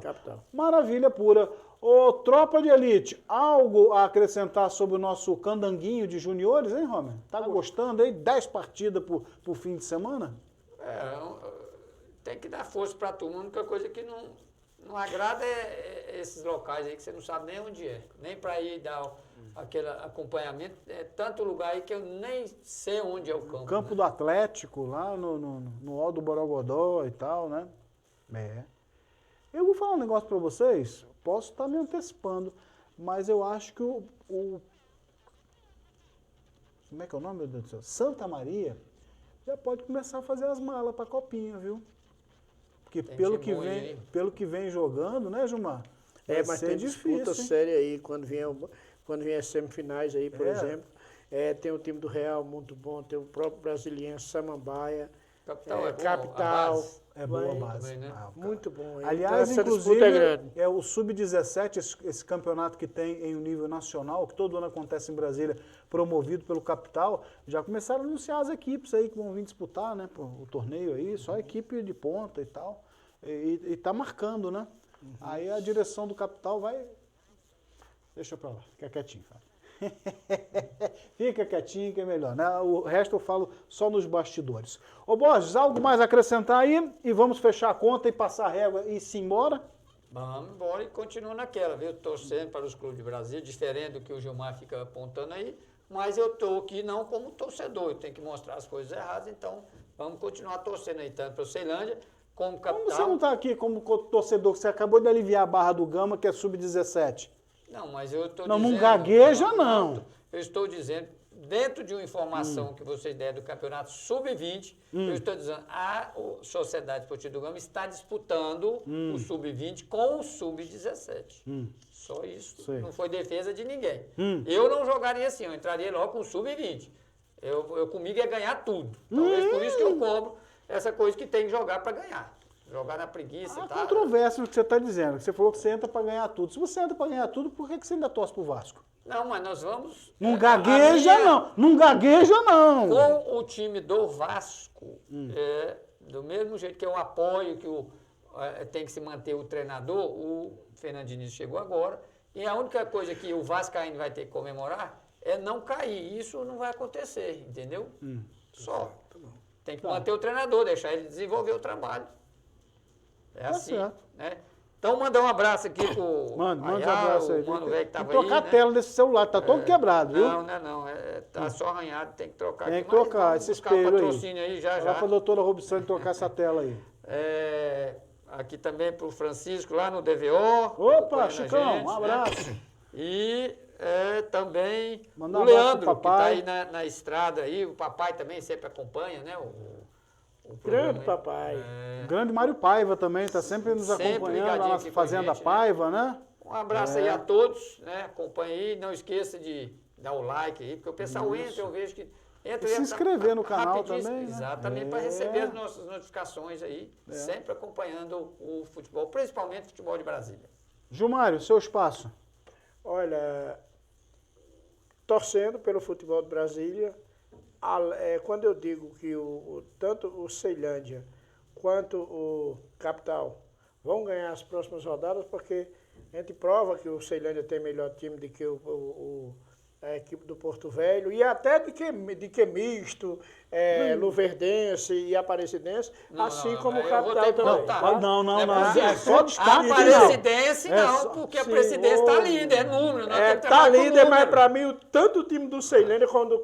Maravilha pura. Ô, tropa de elite, algo a acrescentar sobre o nosso candanguinho de juniores, hein, Romer? Tá gostando aí? 10 partidas por fim de semana? Tem que dar força para a turma. A única coisa que não agrada é esses locais aí que você não sabe nem onde é. Nem para ir dar aquele acompanhamento. É tanto lugar aí que eu nem sei onde é o campo. O campo do Atlético, lá no Alto do Borogodó e tal, né? Eu vou falar um negócio para vocês. Posso estar me antecipando, mas eu acho que como é que é o nome, meu Deus do céu? Santa Maria já pode começar a fazer as malas para a Copinha, viu? Porque pelo que vem jogando, né, Gilmar? Mas tem disputa séria aí, quando vem as semifinais aí, por exemplo. Tem o time do Real muito bom, tem o próprio Brasiliense, Samambaia. Capital Capital. É boa a base. também, né? Muito bom. Aliás, então, inclusive, é o Sub-17, esse campeonato que tem em um nível nacional, que todo ano acontece em Brasília, promovido pelo Capital, já começaram a anunciar as equipes aí que vão vir disputar, né, o torneio aí, só equipe de ponta e tal, e tá marcando, né? Aí a direção do Capital vai... Deixa pra lá, fica quietinho, cara. Fica quietinho que é melhor, né? O resto eu falo só nos bastidores. Ô Borges, algo mais a acrescentar aí? E vamos fechar a conta e passar a régua e se embora? Vamos embora e continua naquela, viu? Torcendo para os clubes de Brasília, diferente do que o Gilmar fica apontando aí, mas eu estou aqui não como torcedor, eu tenho que mostrar as coisas erradas, então vamos continuar torcendo aí, tanto para o Ceilândia como Capital. Como você não está aqui como torcedor, você acabou de aliviar a barra do Gama, que é sub-17? Não, mas eu estou dizendo... Não gagueja, não. Eu estou dizendo, dentro de uma informação que vocês deram do campeonato sub-20, eu estou dizendo, a Sociedade Esportiva do Gama está disputando o sub-20 com o sub-17. Só isso. Sei. Não foi defesa de ninguém. Eu não jogaria assim, eu entraria logo com o sub-20. Eu comigo é ganhar tudo. Talvez por isso que eu cobro essa coisa que tem que jogar para ganhar. Jogar na preguiça e tal. Há controvérsia no que você está dizendo. Você falou que você entra para ganhar tudo. Se você entra para ganhar tudo, por que você ainda torce pro Vasco? Não, mas nós vamos... Não gagueja, não. Não gagueja, não. Com o time do Vasco, do mesmo jeito que eu apoio que tem que se manter o treinador, o Fernando Diniz chegou agora, e a única coisa que o Vascaíno vai ter que comemorar é não cair. Isso não vai acontecer, entendeu? Só. Tem que manter o treinador, deixar ele desenvolver o trabalho. É assim, certo. né? Então, mandar um abraço aqui pro Manda um abraço aí. o mano velho que tava Tem que trocar aí, a tela desse celular, tá todo quebrado, viu? Não. Tá só arranhado, tem que trocar Tem aqui. que trocar Mas esse vamos buscar espelho patrocínio aí já. Vai pra doutora Robson trocar essa tela aí. Aqui também pro Francisco, lá no DVO. Opa, Chicão, um abraço. Né? E também Mandar o um abraço Leandro, pro que tá papai. aí na estrada aí. O papai também sempre acompanha, né? O Grande programa aí. papai. O grande Mário Paiva também, tá sempre nos Sempre acompanhando ligadinho lá na aqui com a Fazenda gente, né? Paiva, né? Um abraço aí a todos, né? Acompanhe aí, não esqueça de dar o like aí, porque o pessoal entra, eu vejo que entra E se inscrever no canal rapidinho, também, né? Exatamente, para receber as nossas notificações aí, sempre acompanhando o futebol, principalmente o futebol de Brasília. Gilmário, seu espaço. Olha, torcendo pelo futebol de Brasília, quando eu digo que tanto o Ceilândia quanto o Capital vão ganhar as próximas rodadas, porque a gente prova que o Ceilândia tem melhor time do que a equipe do Porto Velho, e até de que misto, Luverdense e Aparecidense, como o Capital também. Não, é só destaque. Aparecidense não, porque a Presidência está líder, é número. Está líder, mas para mim, tanto o time do Ceilândia quanto o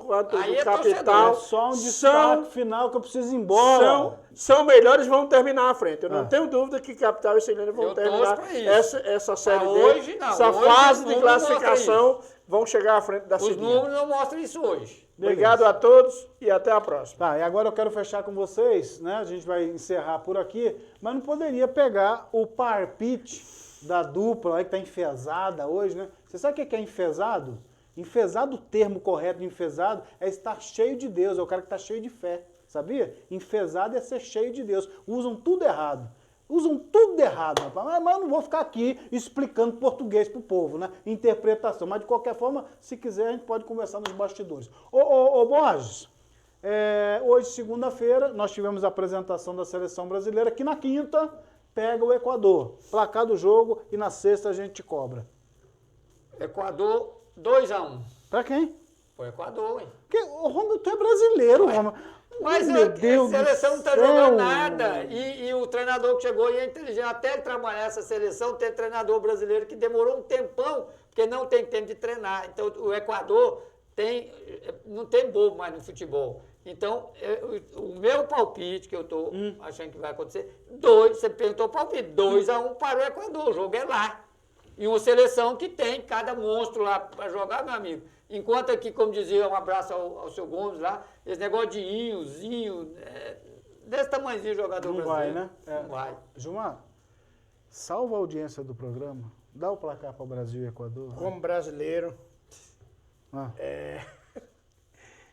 Capital É só um destaque final que eu preciso ir embora. São melhores, vão terminar à frente. Eu não tenho dúvida que Capital e Ceilândia vão terminar essa Série D, essa fase de classificação, vão chegar à frente da segunda. Os números não mostram isso hoje. Obrigado a todos e até a próxima. Tá, e agora eu quero fechar com vocês, né? A gente vai encerrar por aqui, mas não poderia pegar o parpite da dupla aí que tá enfesada hoje, né? Você sabe o que é enfesado? Enfesado, o termo correto de enfesado é estar cheio de Deus, é o cara que está cheio de fé, sabia? Enfesado é ser cheio de Deus. Usam tudo errado. Usam tudo errado, rapaz. Mas eu não vou ficar aqui explicando português pro povo, né? Interpretação. Mas, de qualquer forma, se quiser, a gente pode conversar nos bastidores. Ô Borges, hoje, segunda-feira, nós tivemos a apresentação da Seleção Brasileira, que na quinta pega o Equador. Placar do jogo e na sexta a gente cobra. Equador 2-1. Pra quem? Pro Equador, hein? Ô, Romulo, tu é brasileiro, Romulo. Mas meu a Deus seleção não do está céu. jogando nada. E o treinador que chegou é inteligente. Até ele trabalhar essa seleção, tem treinador brasileiro que demorou um tempão, porque não tem tempo de treinar. Então, o Equador não tem bobo mais no futebol. Então, o meu palpite, que eu estou achando que vai acontecer, você perguntou o palpite, 2-1 para o Equador. O jogo é lá. E uma seleção que tem cada monstro lá para jogar, meu amigo. Enquanto aqui, como dizia, um abraço ao seu Gomes lá, esse negócio de Zinho, desse tamanhozinho jogador brasileiro. Não vai, né? Não vai. Gilmar, salva a audiência do programa, dá o placar para o Brasil e Equador. Como brasileiro,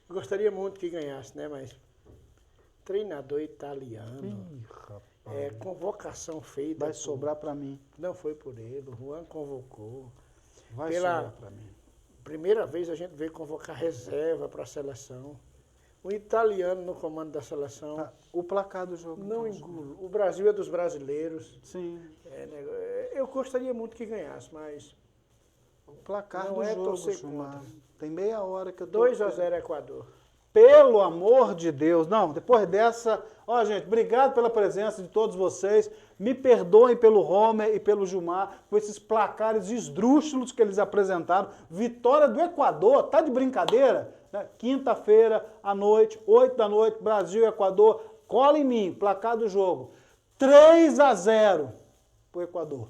gostaria muito que ganhasse, né? Mas Treinador italiano. Ih, rapaz. Convocação feita. Vai sobrar para mim. Não foi por ele. O Juan convocou. Vai sobrar para mim. Primeira vez a gente veio convocar reserva para a seleção. O italiano no comando da seleção. Tá. O placar do jogo. Não então, engulo. O Brasil é dos brasileiros. Sim. Eu gostaria muito que ganhasse, mas O placar não do é jogo, torcer Gilmar. contra. Tem meia hora que eu tô... 2-0 Equador. Pelo amor de Deus. Não, depois dessa... Ó, gente, obrigado pela presença de todos vocês. Me perdoem pelo Homer e pelo Gilmar, com esses placares esdrúxulos que eles apresentaram. Vitória do Equador, tá de brincadeira? Né? Quinta-feira à noite, 8 da noite, Brasil e Equador. Cola em mim, placar do jogo. 3-0 pro Equador.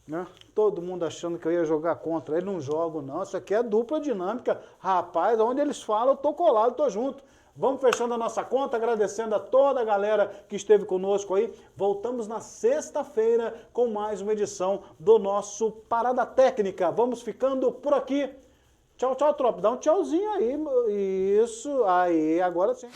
Né? Todo mundo achando que eu ia jogar contra ele, não jogo não, isso aqui é dupla dinâmica, rapaz, onde eles falam eu tô colado, tô junto. Vamos fechando a nossa conta, agradecendo a toda a galera que esteve conosco aí. Voltamos na sexta-feira com mais uma edição do nosso Parada Técnica. Vamos ficando por aqui. Tchau, tchau, tropa. Dá um tchauzinho aí. Isso, aí, agora sim.